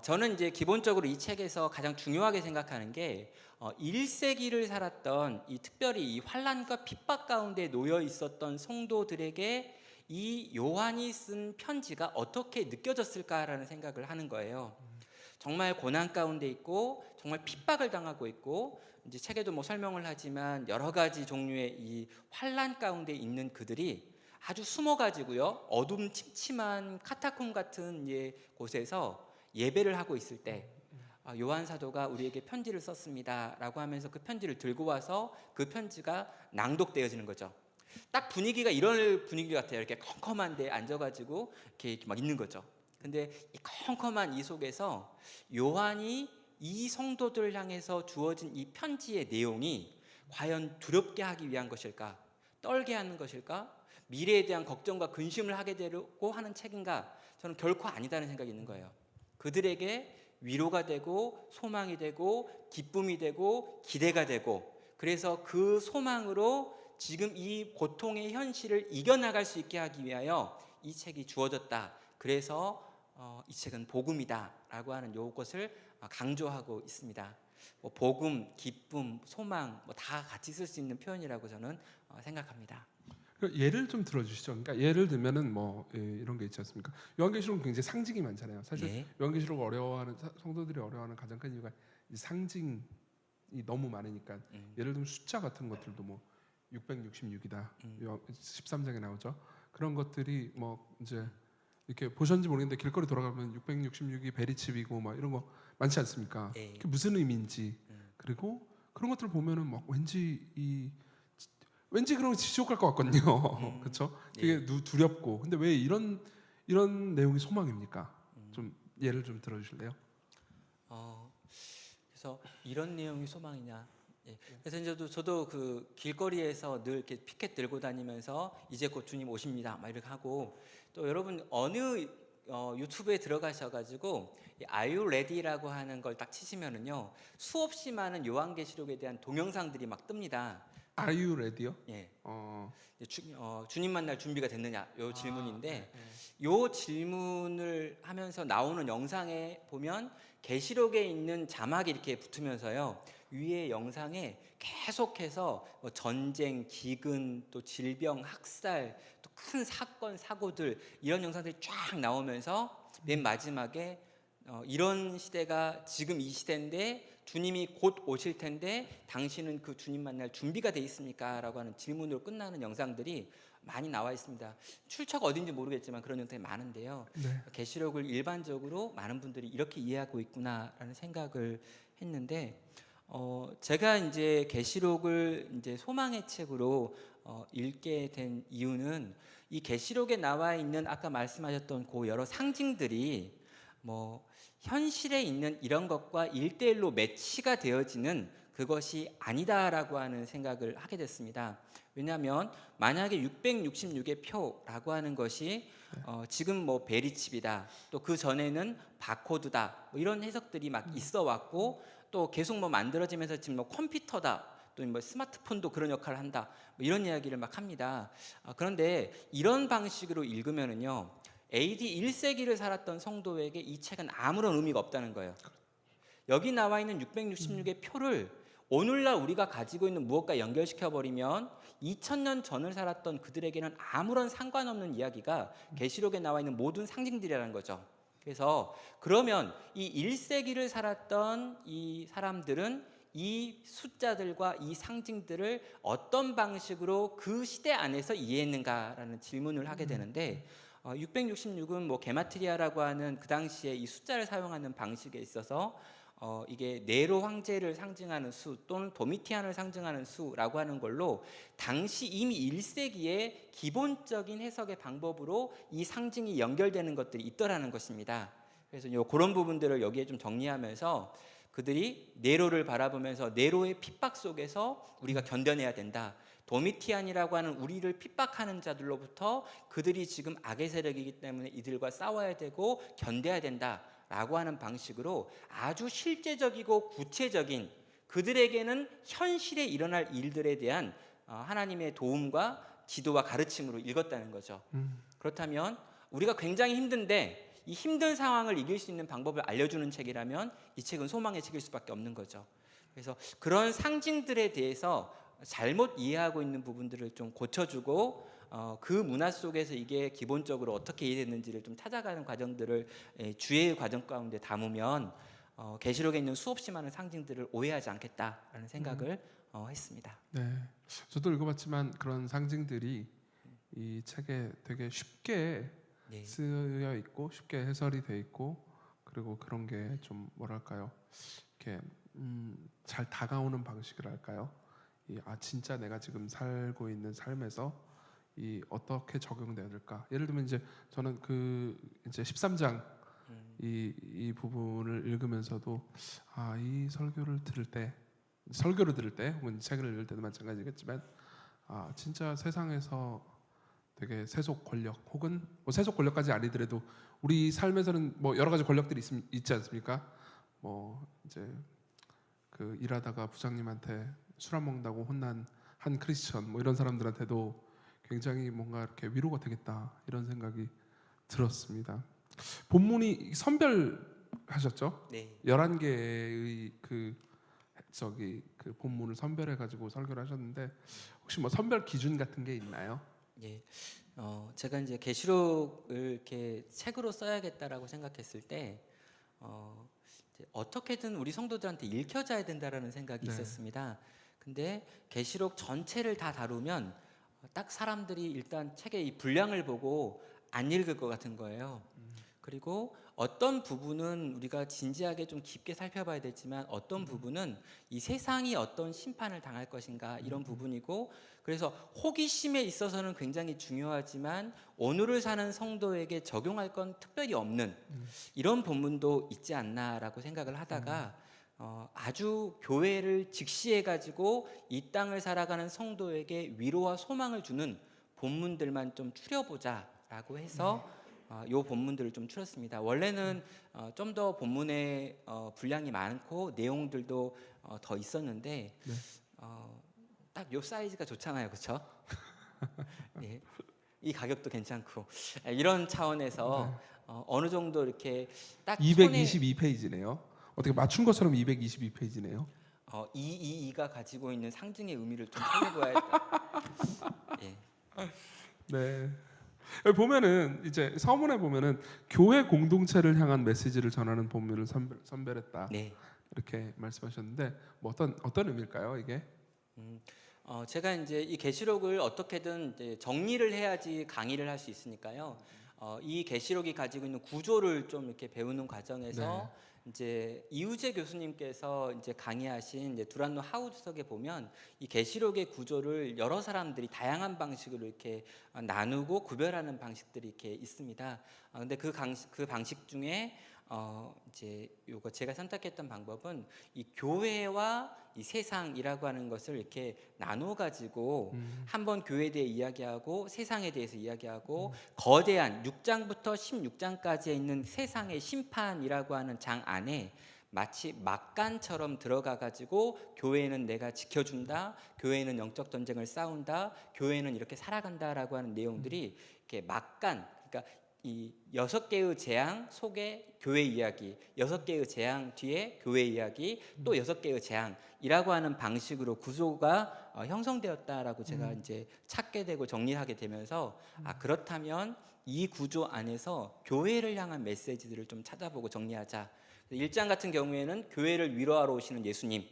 A: 저는 이제 기본적으로 이 책에서 가장 중요하게 생각하는 게 1세기를 살았던 이 특별히 이 환난과 핍박 가운데 놓여 있었던 성도들에게 이 요한이 쓴 편지가 어떻게 느껴졌을까라는 생각을 하는 거예요. 정말 고난 가운데 있고 정말 핍박을 당하고 있고 이제 책에도 뭐 설명을 하지만 여러 가지 종류의 이 환난 가운데 있는 그들이 아주 숨어가지고요 어둠침침한 카타콤 같은 곳에서 예배를 하고 있을 때 요한 사도가 우리에게 편지를 썼습니다라고 하면서 그 편지를 들고 와서 그 편지가 낭독되어지는 거죠. 딱 분위기가 이런 분위기 같아요. 이렇게 컴컴한 데 앉아가지고 이렇게 막 있는 거죠. 근데 이 컴컴한 이 속에서 요한이 이 성도들을 향해서 주어진 이 편지의 내용이 과연 두렵게 하기 위한 것일까? 떨게 하는 것일까? 미래에 대한 걱정과 근심을 하게 되려고 하는 책인가? 저는 결코 아니다는 생각이 있는 거예요. 그들에게 위로가 되고 소망이 되고 기쁨이 되고 기대가 되고, 그래서 그 소망으로 지금 이 고통의 현실을 이겨나갈 수 있게 하기 위하여 이 책이 주어졌다. 그래서 이 책은 복음이다라고 하는 요것을 강조하고 있습니다. 뭐 복음, 기쁨, 소망 다 같이 쓸 수 있는 표현이라고 저는 생각합니다.
B: 예를 좀 들어주시죠. 그러니까 예를 들면은 뭐 이런 게 있지 않습니까? 요한계시록은 굉장히 상징이 많잖아요. 사실
A: 예.
B: 요한계시록 어려워하는 성도들이 어려워하는 가장 큰 이유가 이 상징이 너무 많으니까. 예를 들면 숫자 같은 것들도 뭐 666이다. 13장에 나오죠. 그런 것들이 뭐 이제 이렇게 보셨는지 모르겠는데 길거리 돌아가면 666이 베리칩이고 막 이런 거 많지 않습니까?
A: 예.
B: 그게 무슨 의미인지, 그리고 그런 것들을 보면은 막 왠지 그런 거 지옥 갈 것 같거든요. 그렇죠? 되게 두렵고. 근데 왜 이런 내용이 소망입니까? 좀 예를 좀 들어주실래요?
A: 그래서 이런 내용이 소망이냐? 예. 그래서 이제 저도 그 길거리에서 늘 이렇게 피켓 들고 다니면서 이제 곧 주님 오십니다, 막 이렇게 하고, 또 여러분 어느 유튜브에 들어가셔가지고 Are You Ready라고 하는 걸 딱 치시면은요 수없이 많은 요한계시록에 대한 동영상들이 막 뜹니다.
B: Are you ready요?
A: 예.
B: 어,
A: 주님 만날 준비가 됐느냐? 요 질문인데,
B: 네.
A: 요 질문을 하면서 나오는 영상에 보면 계시록에 있는 자막이 이렇게 붙으면서요 위에 영상에 계속해서 뭐 전쟁, 기근, 또 질병, 학살, 또 큰 사건, 사고들 이런 영상들이 쫙 나오면서 맨 마지막에 이런 시대가 지금 이 시대인데 주님이 곧 오실 텐데 당신은 그 주님 만날 준비가 돼 있습니까? 라고 하는 질문으로 끝나는 영상들이 많이 나와 있습니다. 출처가 어딘지 모르겠지만 그런 영상이 많은데요.
B: 네.
A: 계시록을 일반적으로 많은 분들이 이렇게 이해하고 있구나라는 생각을 했는데, 제가 이제 계시록을 이제 소망의 책으로 읽게 된 이유는 이 계시록에 나와 있는 아까 말씀하셨던 그 여러 상징들이 뭐 현실에 있는 이런 것과 1대1로 매치가 되어지는 그것이 아니다라고 하는 생각을 하게 됐습니다. 왜냐하면 만약에 666의 표라고 하는 것이 지금 뭐 베리칩이다, 또 그 전에는 바코드다, 뭐 이런 해석들이 막 있어 왔고, 또 계속 뭐 만들어지면서 지금 뭐 컴퓨터다, 또 뭐 스마트폰도 그런 역할을 한다, 뭐 이런 이야기를 막 합니다. 그런데 이런 방식으로 읽으면은요 AD 1세기를 살았던 성도에게 이 책은 아무런 의미가 없다는 거예요. 여기 나와 있는 666의 표를 오늘날 우리가 가지고 있는 무엇과 연결시켜 버리면 2000년 전을 살았던 그들에게는 아무런 상관없는 이야기가 계시록에 나와 있는 모든 상징들이라는 거죠. 그래서 그러면 이 1세기를 살았던 이 사람들은 이 숫자들과 이 상징들을 어떤 방식으로 그 시대 안에서 이해했는가라는 질문을 하게 되는데, 666은 뭐 게마트리아라고 하는 그 당시에 이 숫자를 사용하는 방식에 있어서 이게 네로 황제를 상징하는 수 또는 도미티안을 상징하는 수라고 하는 걸로 당시 이미 1세기에 기본적인 해석의 방법으로 이 상징이 연결되는 것들이 있더라는 것입니다. 그래서 그런 부분들을 여기에 좀 정리하면서 그들이 네로를 바라보면서 네로의 핍박 속에서 우리가 견뎌내야 된다. 도미티안이라고 하는 우리를 핍박하는 자들로부터 그들이 지금 악의 세력이기 때문에 이들과 싸워야 되고 견뎌야 된다라고 하는 방식으로 아주 실제적이고 구체적인 그들에게는 현실에 일어날 일들에 대한 하나님의 도움과 지도와 가르침으로 읽었다는 거죠. 그렇다면 우리가 굉장히 힘든데 이 힘든 상황을 이길 수 있는 방법을 알려주는 책이라면 이 책은 소망의 책일 수밖에 없는 거죠. 그래서 그런 상징들에 대해서 잘못 이해하고 있는 부분들을 좀 고쳐주고 그 문화 속에서 이게 기본적으로 어떻게 이해됐는지를 좀 찾아가는 과정들을 주의 과정 가운데 담으면 계시록에 있는 수없이 많은 상징들을 오해하지 않겠다라는 생각을 했습니다.
B: 네, 저도 읽어봤지만 그런 상징들이 이 책에 되게 쉽게
A: 네.
B: 쓰여 있고 쉽게 해설이 돼 있고 그리고 그런 게 좀 뭐랄까요 이렇게 잘 다가오는 방식을 할까요? 진짜 내가 지금 살고 있는 삶에서 이 어떻게 적용돼야 될까? 예를 들면 이제 저는 그 이제 13장 이 부분을 읽으면서도 이 설교를 들을 때 혹은 책을 읽을 때도 마찬가지겠지만 진짜 세상에서 되게 세속 권력 혹은 뭐 세속 권력까지 아니더라도 우리 삶에서는 뭐 여러 가지 권력들이 있지 않습니까? 뭐 이제 그 일하다가 부장님한테 술 안 먹는다고 혼난 한 크리스천 뭐 이런 사람들한테도 굉장히 뭔가 이렇게 위로가 되겠다 이런 생각이 들었습니다. 본문이 선별하셨죠?
A: 네.
B: 11개의 그 본문을 선별해 가지고 설교를 하셨는데 혹시 뭐 선별 기준 같은 게 있나요?
A: 예. 제가 이제 계시록을 이렇게 책으로 써야겠다라고 생각했을 때 이제 어떻게든 우리 성도들한테 읽혀져야 된다라는 생각이
B: 네.
A: 있었습니다. 근데 계시록 전체를 다 다루면 딱 사람들이 일단 책의 이 분량을 보고 안 읽을 것 같은 거예요. 그리고 어떤 부분은 우리가 진지하게 좀 깊게 살펴봐야 되지만 어떤 부분은 이 세상이 어떤 심판을 당할 것인가 이런 부분이고 그래서 호기심에 있어서는 굉장히 중요하지만 오늘을 사는 성도에게 적용할 건 특별히 없는 이런 본문도 있지 않나라고 생각을 하다가 아주 교회를 직시해 가지고 이 땅을 살아가는 성도에게 위로와 소망을 주는 본문들만 좀 추려보자라고 해서 이 본문들을 좀 추렸습니다. 원래는 좀 더 본문의 분량이 많고 내용들도 더 있었는데
B: 네.
A: 딱 요 사이즈가 좋잖아요, 그렇죠? 예. 이 가격도 괜찮고 이런 차원에서 어느 정도 이렇게 딱 손에
B: 222페이지네요. 어떻게 맞춘 것처럼 222페이지네요.
A: 222가 가지고 있는 상징의 의미를 좀 살려봐야겠다. 예.
B: 네. 여기 보면은 이제 서문에 보면은 교회 공동체를 향한 메시지를 전하는 본문을 선별했다.
A: 네.
B: 이렇게 말씀하셨는데 뭐 어떤 의미일까요, 이게?
A: 제가 이제 이 계시록을 어떻게든 이제 정리를 해야지 강의를 할 수 있으니까요. 이 계시록이 가지고 있는 구조를 좀 이렇게 배우는 과정에서 이제 이우재 교수님께서 이제 강의하신 이제 두란노 하우주석에 보면 이 계시록의 구조를 여러 사람들이 다양한 방식으로 이렇게 나누고 구별하는 방식들이 이렇게 있습니다. 근데 그 방식 중에 이제 요거 제가 선택했던 방법은 이 교회와 이 세상이라고 하는 것을 이렇게 나눠 가지고 한번 교회에 대해 이야기하고 세상에 대해서 이야기하고 거대한 6장부터 16장까지에 있는 세상의 심판이라고 하는 장 안에 마치 막간처럼 들어가 가지고 교회는 내가 지켜준다, 교회는 영적 전쟁을 싸운다, 교회는 이렇게 살아간다라고 하는 내용들이 이렇게 막간, 그러니까 이 6개의 재앙 속에 교회 이야기, 6개의 재앙 뒤에 교회 이야기, 또 6개의 재앙이라고 하는 방식으로 구조가 형성되었다라고 제가 이제 찾게 되고 정리하게 되면서 그렇다면 이 구조 안에서 교회를 향한 메시지들을 좀 찾아보고 정리하자. 1장 같은 경우에는 교회를 위로하러 오시는 예수님,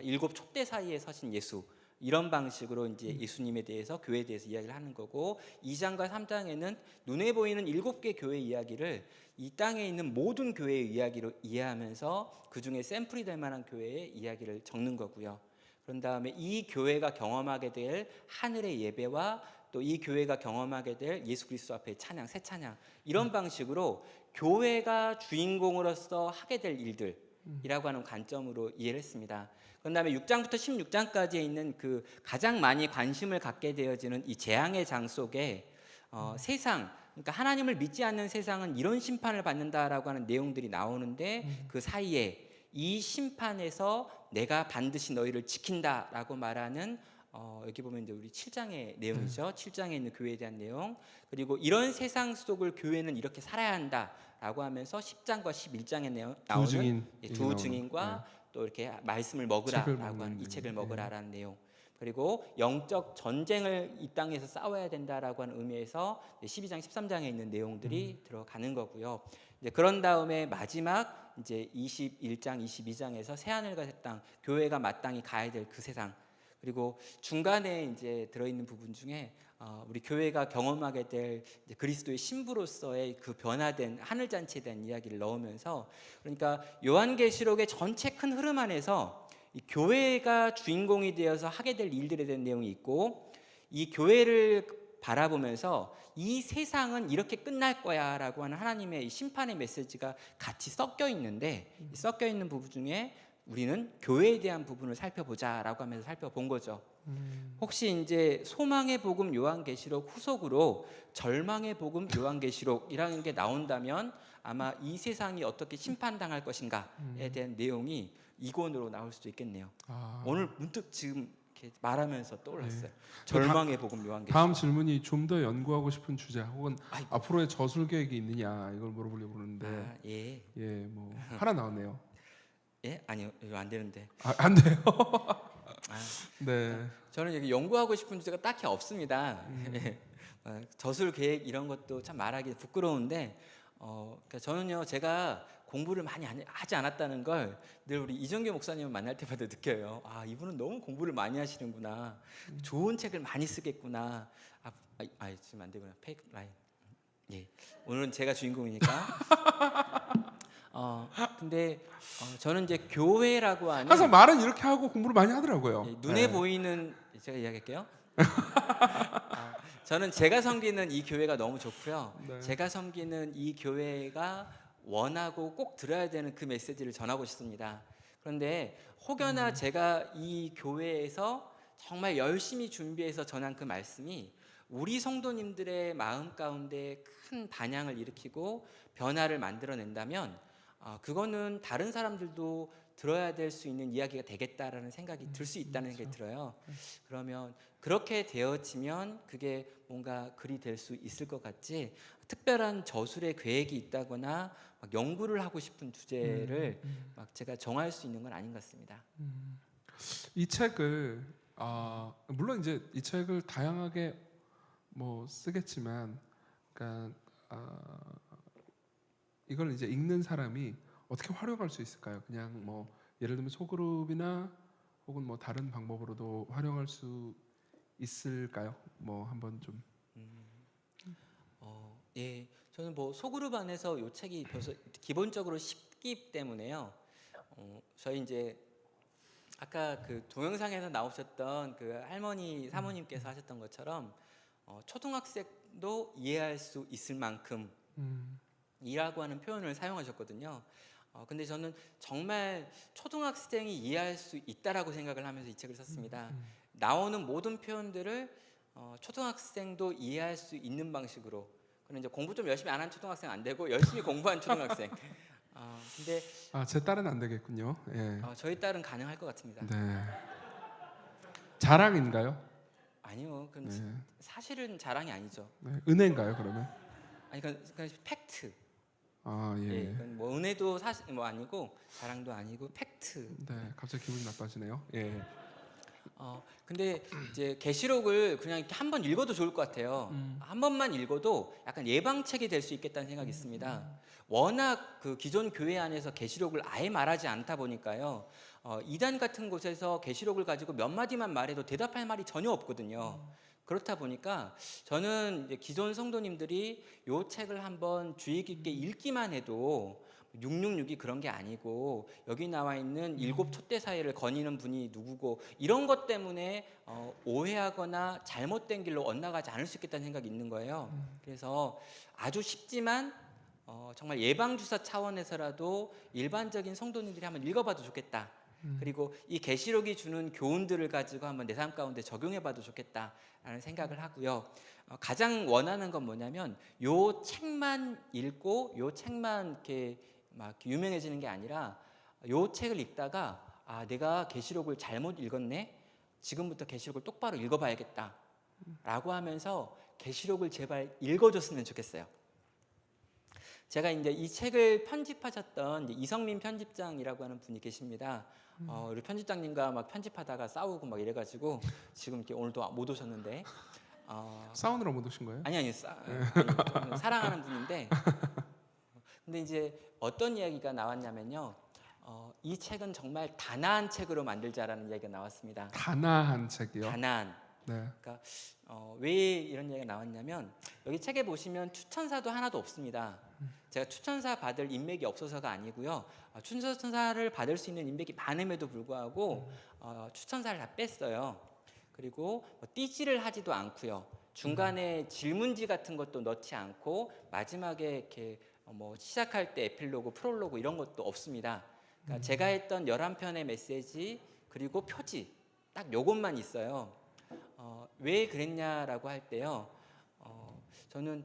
A: 7 촛대 사이에 서신 예수, 이런 방식으로 이제 예수님에 대해서 교회에 대해서 이야기를 하는 거고 2장과 3장에는 눈에 보이는 7개 교회 이야기를 이 땅에 있는 모든 교회의 이야기로 이해하면서 그 중에 샘플이 될 만한 교회의 이야기를 적는 거고요. 그런 다음에 이 교회가 경험하게 될 하늘의 예배와 또 이 교회가 경험하게 될 예수 그리스도 앞에 찬양, 새 찬양 이런 방식으로 교회가 주인공으로서 하게 될 일들이라고 하는 관점으로 이해를 했습니다. 그런 다음에 6장부터 16장까지에 있는 그 가장 많이 관심을 갖게 되어지는 이 재앙의 장 속에 세상, 그러니까 하나님을 믿지 않는 세상은 이런 심판을 받는다라고 하는 내용들이 나오는데 그 사이에 이 심판에서 내가 반드시 너희를 지킨다라고 말하는 여기 보면 이제 우리 7장의 내용이죠. 7장에 있는 교회에 대한 내용. 그리고 이런 세상 속을 교회는 이렇게 살아야 한다라고 하면서 10장과 11장에 나오는 두 증인과 또 이렇게 말씀을 먹으라라고 하는 이 책을 먹으라라는 내용. 그리고 영적 전쟁을 이 땅에서 싸워야 된다라고 하는 의미에서 12장, 13장에 있는 내용들이 들어가는 거고요. 이제 그런 다음에 마지막 이제 21장, 22장에서 새 하늘과 새 땅, 교회가 마땅히 가야 될 그 세상. 그리고 중간에 이제 들어있는 부분 중에 우리 교회가 경험하게 될 그리스도의 신부로서의 그 변화된 하늘잔치에 대한 이야기를 넣으면서 그러니까 요한계시록의 전체 큰 흐름 안에서 이 교회가 주인공이 되어서 하게 될 일들에 대한 내용이 있고 이 교회를 바라보면서 이 세상은 이렇게 끝날 거야 라고 하는 하나님의 이 심판의 메시지가 같이 섞여 있는데 이 섞여 있는 부분 중에 우리는 교회에 대한 부분을 살펴보자라고 하면서 살펴본 거죠. 혹시 이제 소망의 복음 요한계시록 후속으로 절망의 복음 요한계시록이라는 게 나온다면 아마 이 세상이 어떻게 심판당할 것인가에 대한 내용이 이 권으로 나올 수도 있겠네요. 오늘 문득 지금 이렇게 말하면서 떠올랐어요.
B: 네.
A: 절망의 복음 요한계시록.
B: 다음 질문이 좀 더 연구하고 싶은 주제 혹은 앞으로의 저술 계획이 있느냐 이걸 물어보려고 그러는데
A: 예,
B: 뭐 하나 나왔네요.
A: 예? 아니요, 이거 안 되는데.
B: 안 돼요. 네.
A: 저는 여기 연구하고 싶은 주제가 딱히 없습니다. 저술 계획 이런 것도 참 말하기 부끄러운데, 그러니까 저는요 제가 공부를 많이 하지 않았다는 걸 늘 우리 이정규 목사님을 만날 때마다 느껴요. 아, 이분은 너무 공부를 많이 하시는구나. 좋은 책을 많이 쓰겠구나. 지금 안 되구나. 페이크 라인. 예, 오늘은 제가 주인공이니까. 근데 저는 이제 교회라고 하는
B: 항상 말은 이렇게 하고 공부를 많이 하더라고요.
A: 눈에 보이는 제가 이야기할게요. 저는 제가 섬기는 이 교회가 너무 좋고요.
B: 네.
A: 제가 섬기는 이 교회가 원하고 꼭 들어야 되는 그 메시지를 전하고 싶습니다. 그런데 혹여나 제가 이 교회에서 정말 열심히 준비해서 전한 그 말씀이 우리 성도님들의 마음 가운데 큰 반향을 일으키고 변화를 만들어낸다면 그거는 다른 사람들도 들어야 될 수 있는 이야기가 되겠다라는 생각이 들 수 있다는 생각이 들어요. 그러면 그렇게 되어지면 그게 뭔가 글이 될 수 있을 것 같지 특별한 저술의 계획이 있다거나 막 연구를 하고 싶은 주제를 막 제가 정할 수 있는 건 아닌 것 같습니다.
B: 이 책을 물론 이제 이 책을 다양하게 뭐 쓰겠지만, 그러니까 이걸 이제 읽는 사람이 어떻게 활용할 수 있을까요? 그냥 뭐 예를 들면 소그룹이나 혹은 뭐 다른 방법으로도 활용할 수 있을까요? 뭐 한번 좀.
A: 예, 저는 뭐 소그룹 안에서 이 책이 벌써 기본적으로 쉽기 때문에요. 저희 이제 아까 그 동영상에서 나오셨던 그 할머니 사모님께서 하셨던 것처럼 초등학생도 이해할 수 있을 만큼 이라고 하는 표현을 사용하셨거든요. 근데 저는 정말 초등학생이 이해할 수 있다라고 생각을 하면서 이 책을 썼습니다. 나오는 모든 표현들을 초등학생도 이해할 수 있는 방식으로. 그는 이제 공부 좀 열심히 안 한 초등학생 안 되고 열심히 공부한 초등학생. 근데
B: 제 딸은 안 되겠군요. 예.
A: 저희 딸은 가능할 것 같습니다.
B: 네. 자랑인가요?
A: 아니요, 그건 사실은 자랑이 아니죠.
B: 네. 은혜인가요, 그러면?
A: 아니, 그건 팩트.
B: 예.
A: 그건 뭐 은혜도 사실 뭐 아니고 자랑도 아니고 팩트.
B: 네, 갑자기 기분이 나빠지네요. 예.
A: 근데 이제 계시록을 그냥 이렇게 한 번 읽어도 좋을 것 같아요. 한 번만 읽어도 약간 예방책이 될 수 있겠다는 생각이 있습니다. 워낙 그 기존 교회 안에서 계시록을 아예 말하지 않다 보니까요. 이단 같은 곳에서 계시록을 가지고 몇 마디만 말해도 대답할 말이 전혀 없거든요. 그렇다 보니까 저는 이제 기존 성도님들이 이 책을 한번 주의 깊게 읽기만 해도 666이 그런 게 아니고 여기 나와 있는 일곱 촛대 사이를 거니는 분이 누구고 이런 것 때문에 오해하거나 잘못된 길로 엇나가지 않을 수 있겠다는 생각이 있는 거예요. 그래서 아주 쉽지만 정말 예방주사 차원에서라도 일반적인 성도님들이 한번 읽어봐도 좋겠다. 그리고 이 계시록이 주는 교훈들을 가지고 한번 내 삶 가운데 적용해봐도 좋겠다라는 생각을 하고요. 가장 원하는 건 뭐냐면 요 책만 읽고 요 책만 이렇게 막 유명해지는 게 아니라 요 책을 읽다가 내가 계시록을 잘못 읽었네. 지금부터 계시록을 똑바로 읽어봐야겠다라고 하면서 계시록을 제발 읽어줬으면 좋겠어요. 제가 이제 이 책을 편집하셨던 이성민 편집장이라고 하는 분이 계십니다. 우리 편집장님과 막 편집하다가 싸우고 막 이래가지고 지금 이렇게 오늘도 못 오셨는데
B: 사우느라 못 오신 거예요?
A: 아니 사랑하는 분인데 근데 이제 어떤 이야기가 나왔냐면요. 이 책은 정말 단아한 책으로 만들자라는 이야기가 나왔습니다.
B: 단아한 책이요?
A: 단아한.
B: 네.
A: 그러니까 왜 이런 이야기가 나왔냐면 여기 책에 보시면 추천사도 하나도 없습니다. 제가 추천사 받을 인맥이 없어서가 아니고요. 추천사를 받을 수 있는 인맥이 많음에도 불구하고 추천사를 다 뺐어요. 그리고 띠지를 하지도 않고요. 중간에 질문지 같은 것도 넣지 않고 마지막에 이렇게 시작할 때 에필로그, 프롤로그 이런 것도 없습니다. 그러니까 제가 했던 11편의 메시지 그리고 표지 딱 요것만 있어요. 왜 그랬냐라고 할 때요. 저는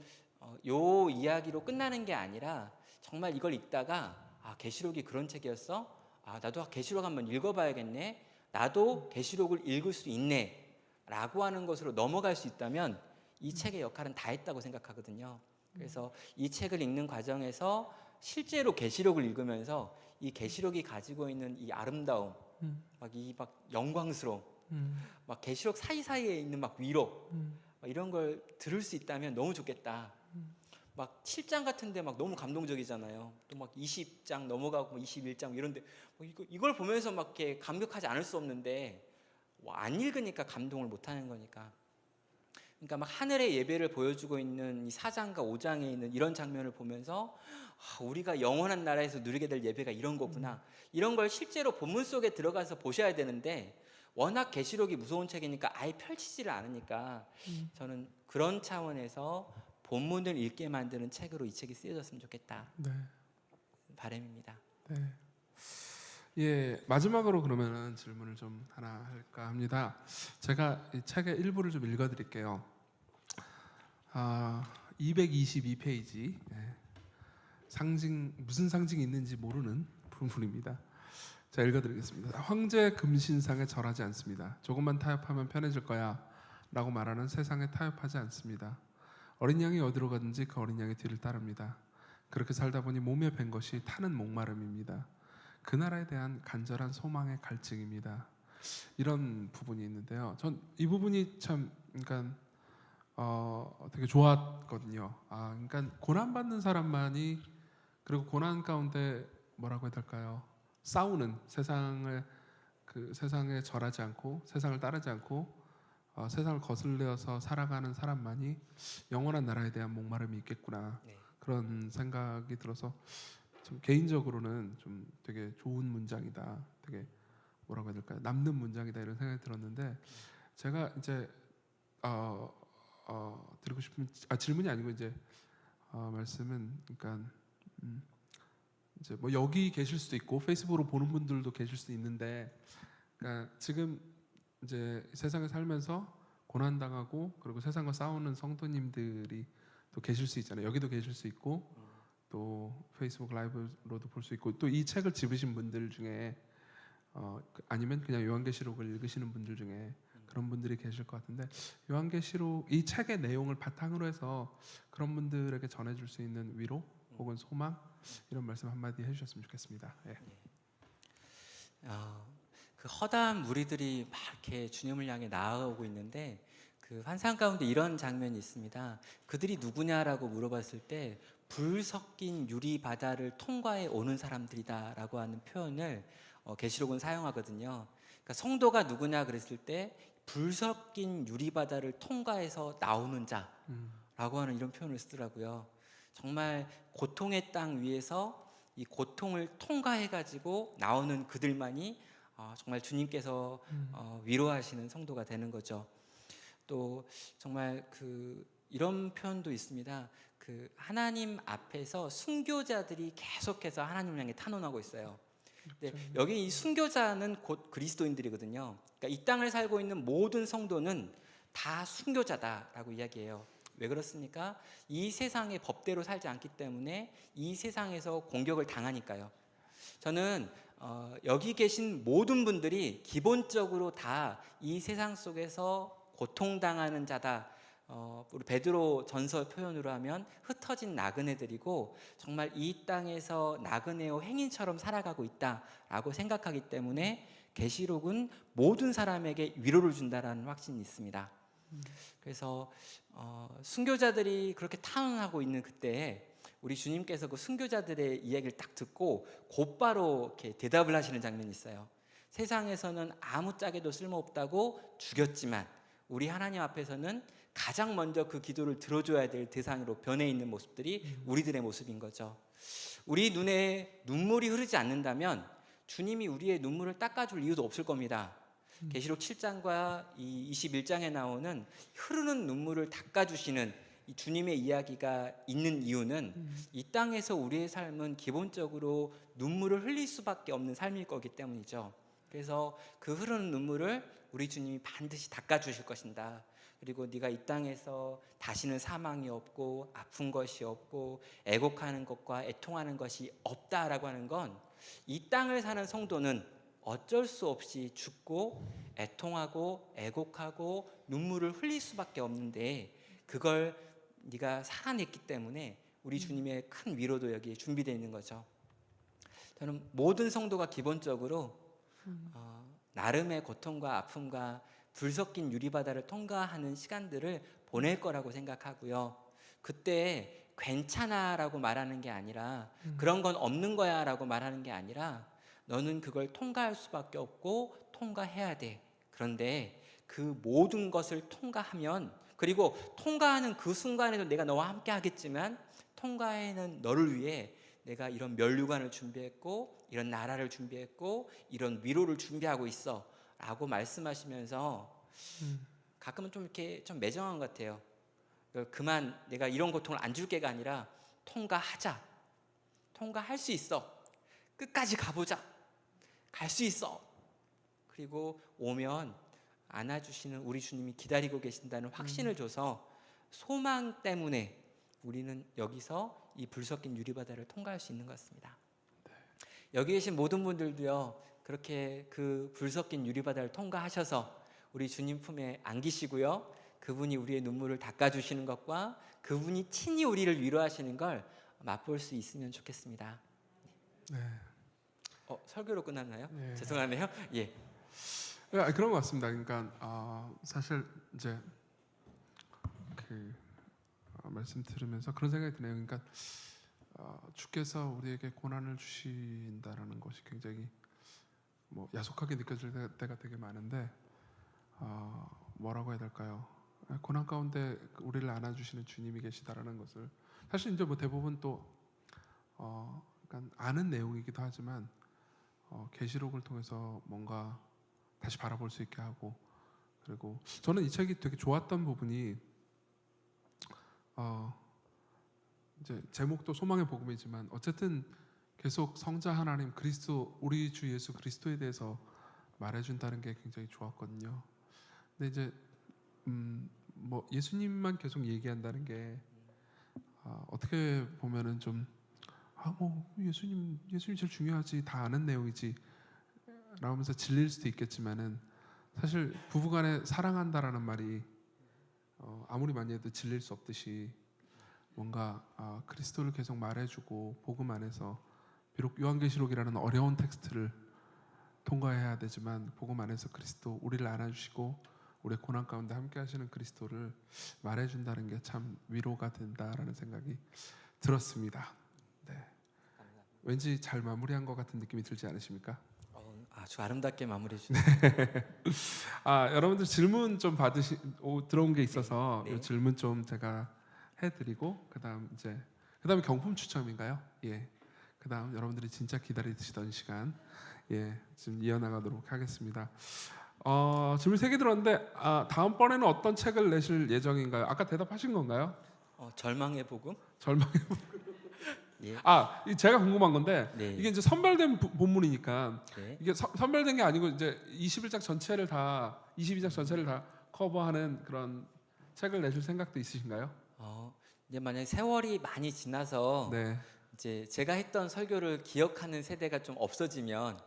A: 요 이야기로 끝나는 게 아니라 정말 이걸 읽다가 계시록이 그런 책이었어? 나도 계시록 한번 읽어봐야겠네. 나도 계시록을 읽을 수 있네. 라고 하는 것으로 넘어갈 수 있다면 이 책의 역할은 다 했다고 생각하거든요. 그래서 이 책을 읽는 과정에서 실제로 계시록을 읽으면서 이 계시록이 가지고 있는 이 아름다움, 막 영광스러움, 막 계시록 사이사이에 있는 막 위로, 막 이런 걸 들을 수 있다면 너무 좋겠다. 막 7장 같은데 막 너무 감동적이잖아요. 또 막 20장 넘어가고 21장 이런데 이걸 보면서 막 이렇게 감격하지 않을 수 없는데 안 읽으니까 감동을 못 하는 거니까. 그러니까 막 하늘의 예배를 보여주고 있는 이 4장과 5장에 있는 이런 장면을 보면서 우리가 영원한 나라에서 누리게 될 예배가 이런 거구나. 이런 걸 실제로 본문 속에 들어가서 보셔야 되는데 워낙 계시록이 무서운 책이니까 아예 펼치지를 않으니까 저는 그런 차원에서 본문을 읽게 만드는 책으로 이 책이 쓰여졌으면 좋겠다.
B: 네.
A: 바람입니다.
B: 네. 예, 마지막으로 그러면은 질문을 좀 하나 할까 합니다. 제가 이 책의 일부를 좀 읽어드릴게요. 222페이지. 무슨 상징이 있는지 모르는 부분입니다. 자, 읽어드리겠습니다. 황제 금신상에 절하지 않습니다. 조금만 타협하면 편해질 거야 라고 말하는 세상에 타협하지 않습니다. 어린 양이 어디로 가든지 그 어린 양의 뒤를 따릅니다. 그렇게 살다 보니 몸에 밴 것이 타는 목마름입니다. 그 나라에 대한 간절한 소망의 갈증입니다. 이런 부분이 있는데요. 전 이 부분이 참 그러니까 되게 좋았거든요. 그러니까 고난 받는 사람만이 그리고 고난 가운데 뭐라고 해야 될까요? 싸우는 세상에 절하지 않고 세상을 따르지 않고 세상을 거슬려서 살아가는 사람만이 영원한 나라에 대한 목마름이 있겠구나.
A: 네.
B: 그런 생각이 들어서 좀 개인적으로는 좀 되게 좋은 문장이다. 되게 뭐라고 해야 될까요? 남는 문장이다 이런 생각이 들었는데 제가 이제 드리고 싶은 질문이 아니고 이제 말씀은 그러니까 이제 뭐 여기 계실 수도 있고 페이스북으로 보는 분들도 계실 수 있는데 그러니까 지금 이제 세상에 살면서 고난 당하고 그리고 세상과 싸우는 성도님들이 또 계실 수 있잖아요. 여기도 계실 수 있고 또 페이스북 라이브로도 볼 수 있고 또 이 책을 집으신 분들 중에 아니면 그냥 요한계시록을 읽으시는 분들 중에 그런 분들이 계실 것 같은데 요한계시록 이 책의 내용을 바탕으로 해서 그런 분들에게 전해줄 수 있는 위로 혹은 소망 이런 말씀 한마디 해주셨으면 좋겠습니다. 예.
A: 그 허다한 무리들이 막 이렇게 주님을 향해 나아가고 있는데 그 환상 가운데 이런 장면이 있습니다. 그들이 누구냐라고 물어봤을 때 불 섞인 유리 바다를 통과해 오는 사람들이다라고 하는 표현을 계시록은 사용하거든요. 그러니까 성도가 누구냐 그랬을 때 불 섞인 유리바다를 통과해서 나오는 자라고 하는 이런 표현을 쓰더라고요. 정말 고통의 땅 위에서 이 고통을 통과해 가지고 나오는 그들만이 정말 주님께서 위로하시는 성도가 되는 거죠. 또 정말 이런 표현도 있습니다. 하나님 앞에서 순교자들이 계속해서 하나님을 향해 탄원하고 있어요. 근데 여기 이 순교자는 곧 그리스도인들이거든요. 그러니까 이 땅을 살고 있는 모든 성도는 다 순교자다라고 이야기해요. 왜 그렇습니까? 이 세상의 법대로 살지 않기 때문에 이 세상에서 공격을 당하니까요. 저는 여기 계신 모든 분들이 기본적으로 다 이 세상 속에서 고통당하는 자다. 우리 베드로 전서 표현으로 하면 흩어진 나그네들이고 정말 이 땅에서 나그네요 행인처럼 살아가고 있다라고 생각하기 때문에 계시록은 모든 사람에게 위로를 준다라는 확신이 있습니다. 그래서 순교자들이 그렇게 탄원하고 있는 그때에 우리 주님께서 그 순교자들의 이야기를 딱 듣고 곧바로 이렇게 대답을 하시는 장면이 있어요. 세상에서는 아무짝에도 쓸모없다고 죽였지만 우리 하나님 앞에서는 가장 먼저 그 기도를 들어줘야 될 대상으로 변해 있는 모습들이 우리들의 모습인 거죠. 우리 눈에 눈물이 흐르지 않는다면 주님이 우리의 눈물을 닦아줄 이유도 없을 겁니다. 계시록 7장과 이 21장에 나오는 흐르는 눈물을 닦아주시는 이 주님의 이야기가 있는 이유는 이 땅에서 우리의 삶은 기본적으로 눈물을 흘릴 수밖에 없는 삶일 거기 때문이죠. 그래서 그 흐르는 눈물을 우리 주님이 반드시 닦아주실 것이다. 그리고 네가 이 땅에서 다시는 사망이 없고 아픈 것이 없고 애곡하는 것과 애통하는 것이 없다라고 하는 건 이 땅을 사는 성도는 어쩔 수 없이 죽고 애통하고 애곡하고 눈물을 흘릴 수밖에 없는데 그걸 네가 살아냈기 때문에 우리 주님의 큰 위로도 여기에 준비되어 있는 거죠. 저는 모든 성도가 기본적으로 나름의 고통과 아픔과 불 섞인 유리바다를 통과하는 시간들을 보낼 거라고 생각하고요. 그때 괜찮아라고 말하는 게 아니라 그런 건 없는 거야라고 말하는 게 아니라 너는 그걸 통과할 수밖에 없고 통과해야 돼. 그런데 그 모든 것을 통과하면 그리고 통과하는 그 순간에도 내가 너와 함께 하겠지만 통과에는 너를 위해 내가 이런 면류관을 준비했고 이런 나라를 준비했고 이런 위로를 준비하고 있어 라고 말씀하시면서 가끔은 좀 이렇게 좀 매정한 것 같아요. 그만 내가 이런 고통을 안 줄게가 아니라 통과하자. 통과할 수 있어. 끝까지 가보자. 갈 수 있어. 그리고 오면 안아주시는 우리 주님이 기다리고 계신다는 확신을 줘서 소망 때문에 우리는 여기서 이 불 섞인 유리바다를 통과할 수 있는 것 같습니다. 여기 계신 모든 분들도요, 그렇게 그 불 섞인 유리바다를 통과하셔서 우리 주님 품에 안기시고요, 그분이 우리의 눈물을 닦아주시는 것과 그분이 친히 우리를 위로하시는 걸 맛볼 수 있으면 좋겠습니다.
B: 네.
A: 설교로 끝났나요?
B: 네.
A: 죄송하네요. 예.
B: 그런 것 같습니다. 그러니까 사실 이제 말씀 들으면서 그런 생각이 드네요. 그러니까 주께서 우리에게 고난을 주신다라는 것이 굉장히 야속하게 느껴질 때가 되게 많은데 뭐라고 해야 될까요? 고난 가운데 우리를 안아주시는 주님이 계시다라는 것을 사실 이제 대부분 또 그러니까 아는 내용이기도 하지만 계시록을 통해서 뭔가 다시 바라볼 수 있게 하고 그리고 저는 이 책이 되게 좋았던 부분이 이제 제목도 소망의 복음이지만 어쨌든 계속 성자 하나님 그리스도 우리 주 예수 그리스도에 대해서 말해준다는 게 굉장히 좋았거든요. 근데 이제 예수님만 계속 얘기한다는 게 어떻게 보면은 좀 예수님 제일 중요하지 다 아는 내용이지 라면서 질릴 수도 있겠지만은 사실 부부간에 사랑한다라는 말이 아무리 많이 해도 질릴 수 없듯이 뭔가 그리스도를 계속 말해주고 복음 안에서 비록 요한계시록이라는 어려운 텍스트를 통과해야 되지만 복음 안에서 그리스도 우리를 안아주시고 우리의 고난 가운데 함께 하시는 그리스도를 말해준다는 게 참 위로가 된다라는 생각이 들었습니다. 네. 왠지 잘 마무리한 것 같은 느낌이 들지 않으십니까?
A: 아주 아름답게 마무리해 주셨어요.
B: 여러분들 질문 좀 들어온 게 있어서
A: 네.
B: 이 질문 좀 제가 해드리고 그다음에 경품 추첨인가요? 예. 그다음 여러분들이 진짜 기다리시던 시간 지금 이어나가도록 하겠습니다. 질문 3개 들었는데 다음번에는 어떤 책을 내실 예정인가요? 아까 대답하신 건가요?
A: 절망의 복음?
B: 절망의
A: 예.
B: 제가 궁금한 건데
A: 네.
B: 이게 이제 선별된 본문이니까
A: 네.
B: 이게 선별된 게 아니고 이제 22장 전체를 다 커버하는 그런 책을 내실 생각도 있으신가요?
A: 이제 만약에 세월이 많이 지나서
B: 네.
A: 이제 제가 했던 설교를 기억하는 세대가 좀 없어지면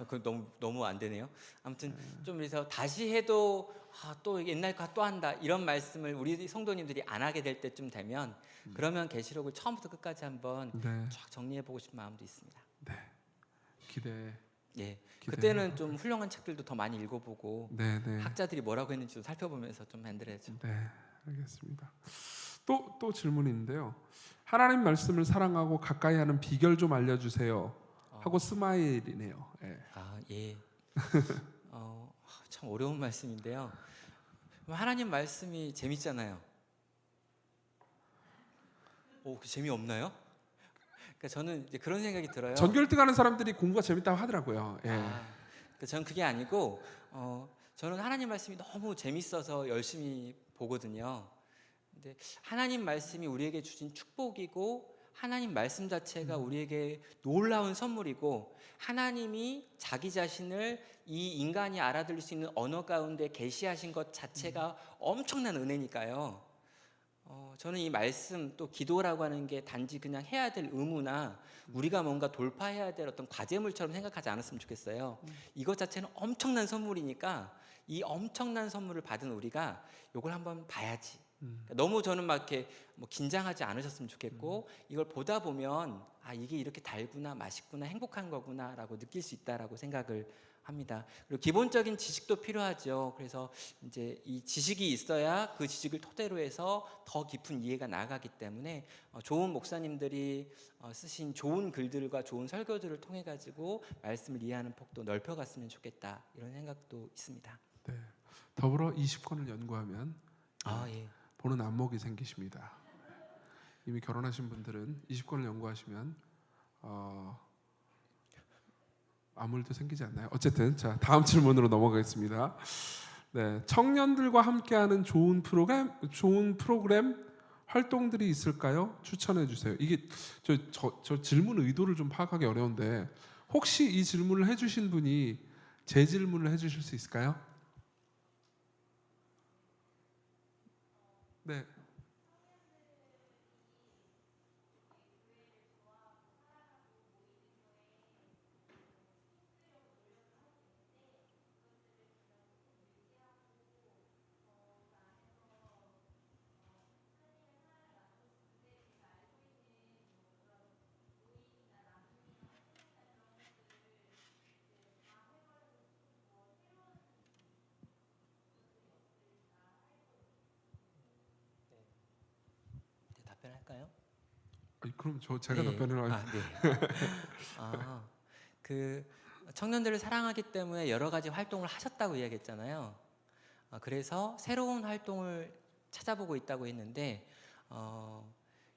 A: 그건 너무 안 되네요. 아무튼 좀 그래서 다시 해도 또 옛날 거 또 한다 이런 말씀을 우리 성도님들이 안 하게 될 때쯤 되면 그러면 계시록을 처음부터 끝까지 한번 쫙 정리해 보고 싶은 마음도 있습니다.
B: 네.
A: 예. 그때는 좀 훌륭한 책들도 더 많이 읽어보고 학자들이 뭐라고 했는지도 살펴보면서 좀 만들어야죠.
B: 네, 알겠습니다. 또 질문이 있는데요. 하나님 말씀을 사랑하고 가까이 하는 비결 좀 알려주세요. 하고 스마일이네요.
A: 예. 참 어려운 말씀인데요. 하나님 말씀이 재밌잖아요. 그 재미 없나요? 그러니까 저는 이제 그런 생각이 들어요.
B: 전교일등 하는 사람들이 공부가 재밌다고 하더라고요.
A: 그러니까 저는 그게 아니고 저는 하나님 말씀이 너무 재밌어서 열심히 보거든요. 근데 하나님 말씀이 우리에게 주신 축복이고 하나님 말씀 자체가 우리에게 놀라운 선물이고 하나님이 자기 자신을 이 인간이 알아들을 수 있는 언어 가운데 계시하신 것 자체가 엄청난 은혜니까요. 저는 이 말씀 또 기도라고 하는 게 단지 그냥 해야 될 의무나 우리가 뭔가 돌파해야 될 어떤 과제물처럼 생각하지 않았으면 좋겠어요. 이것 자체는 엄청난 선물이니까 이 엄청난 선물을 받은 우리가 이걸 한번 봐야지. 너무 저는 막 이렇게 긴장하지 않으셨으면 좋겠고 이걸 보다 보면 이게 이렇게 달구나 맛있구나 행복한 거구나라고 느낄 수 있다라고 생각을 합니다. 그리고 기본적인 지식도 필요하죠. 그래서 이제 이 지식이 있어야 그 지식을 토대로 해서 더 깊은 이해가 나가기 때문에 좋은 목사님들이 쓰신 좋은 글들과 좋은 설교들을 통해 가지고 말씀을 이해하는 폭도 넓혀갔으면 좋겠다 이런 생각도 있습니다.
B: 네. 더불어 20권을 연구하면
A: 예.
B: 보는 안목이 생기십니다. 이미 결혼하신 분들은 20권을 연구하시면 아무 일도 생기지 않나요? 어쨌든 자 다음 질문으로 넘어가겠습니다. 네, 청년들과 함께하는 좋은 프로그램 활동들이 있을까요? 추천해 주세요. 이게 저 질문 의도를 좀 파악하기 어려운데 혹시 이 질문을 해주신 분이 제 질문을 해주실 수 있을까요? 네.
A: 답변할까요?
B: 그럼 제가 답변을
A: 네. 그 청년들을 사랑하기 때문에 여러 가지 활동을 하셨다고 이야기했잖아요. 그래서 새로운 활동을 찾아보고 있다고 했는데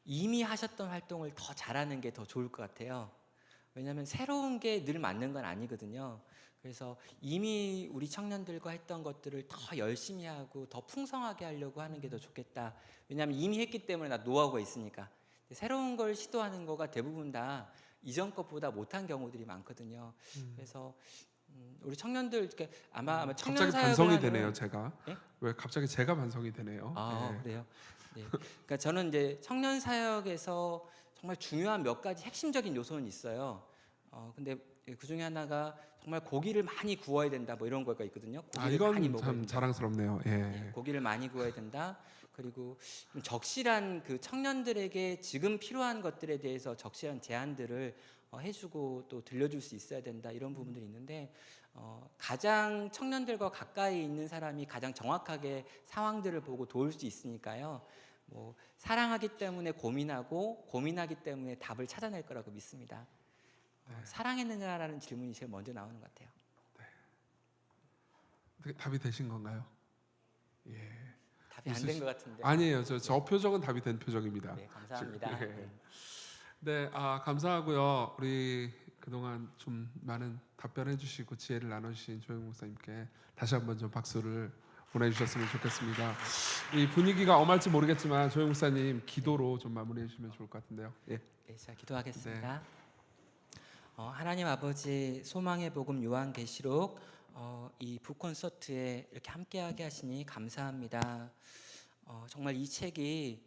A: 이미 하셨던 활동을 더 잘하는 게 더 좋을 것 같아요. 왜냐하면 새로운 게 늘 맞는 건 아니거든요. 그래서 이미 우리 청년들과 했던 것들을 더 열심히 하고 더 풍성하게 하려고 하는 게 더 좋겠다. 왜냐하면 이미 했기 때문에 나 노하우가 있으니까. 새로운 걸 시도하는 거가 대부분 다 이전 것보다 못한 경우들이 많거든요. 그래서 우리 청년들 이렇게 아마 청년
B: 갑자기
A: 사역을
B: 반성이
A: 하는
B: 되네요. 제가
A: 예?
B: 왜 갑자기 제가 반성이 되네요.
A: 그래요? 네. 그러니까 저는 이제 청년 사역에서 정말 중요한 몇 가지 핵심적인 요소는 있어요. 근데 그 중에 하나가 정말 고기를 많이 구워야 된다 뭐 이런 거가 있거든요. 고기를 많이
B: 이건
A: 먹어야
B: 참
A: 된다.
B: 자랑스럽네요.
A: 고기를 많이 구워야 된다. 그리고 좀 적실한 그 청년들에게 지금 필요한 것들에 대해서 적실한 제안들을 해주고 또 들려줄 수 있어야 된다 이런 부분들이 있는데 가장 청년들과 가까이 있는 사람이 가장 정확하게 상황들을 보고 도울 수 있으니까요. 사랑하기 때문에 고민하고 고민하기 때문에 답을 찾아낼 거라고 믿습니다. 사랑했느냐라는 질문이 제일 먼저 나오는 것 같아요.
B: 어떻게 답이 되신 건가요? 예.
A: 답이 안 된 것 같은데.
B: 아니에요. 저 표정은 답이 된 표정입니다.
A: 네, 감사합니다.
B: 네. 네, 감사하고요. 우리 그동안 좀 많은 답변해 주시고 지혜를 나눠주신 조영 목사님께 다시 한번 좀 박수를 보내주셨으면 좋겠습니다. 이 분위기가 엄할지 모르겠지만 조영 목사님 기도로 좀 마무리해 주시면 좋을 것 같은데요. 예.
A: 네, 자 기도하겠습니다. 하나님 아버지 소망의 복음 요한계시록 이 북콘서트에 이렇게 함께하게 하시니 감사합니다. 정말 이 책이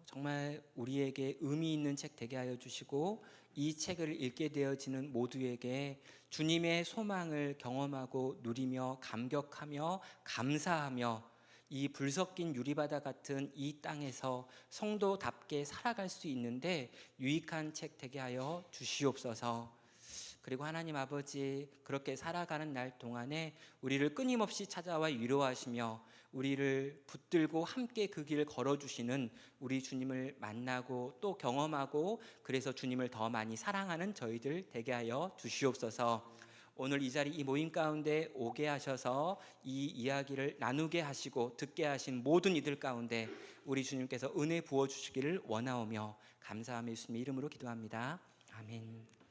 A: 정말 우리에게 의미 있는 책 되게 하여 주시고 이 책을 읽게 되어지는 모두에게 주님의 소망을 경험하고 누리며 감격하며 감사하며 이 불섞인 유리바다 같은 이 땅에서 성도답게 살아갈 수 있는데 유익한 책 되게 하여 주시옵소서. 그리고 하나님 아버지 그렇게 살아가는 날 동안에 우리를 끊임없이 찾아와 위로하시며 우리를 붙들고 함께 그 길을 걸어주시는 우리 주님을 만나고 또 경험하고 그래서 주님을 더 많이 사랑하는 저희들 되게 하여 주시옵소서. 오늘 이 자리 이 모임 가운데 오게 하셔서 이 이야기를 나누게 하시고 듣게 하신 모든 이들 가운데 우리 주님께서 은혜 부어주시기를 원하오며 감사하며 예수님의 이름으로 기도합니다. 아멘.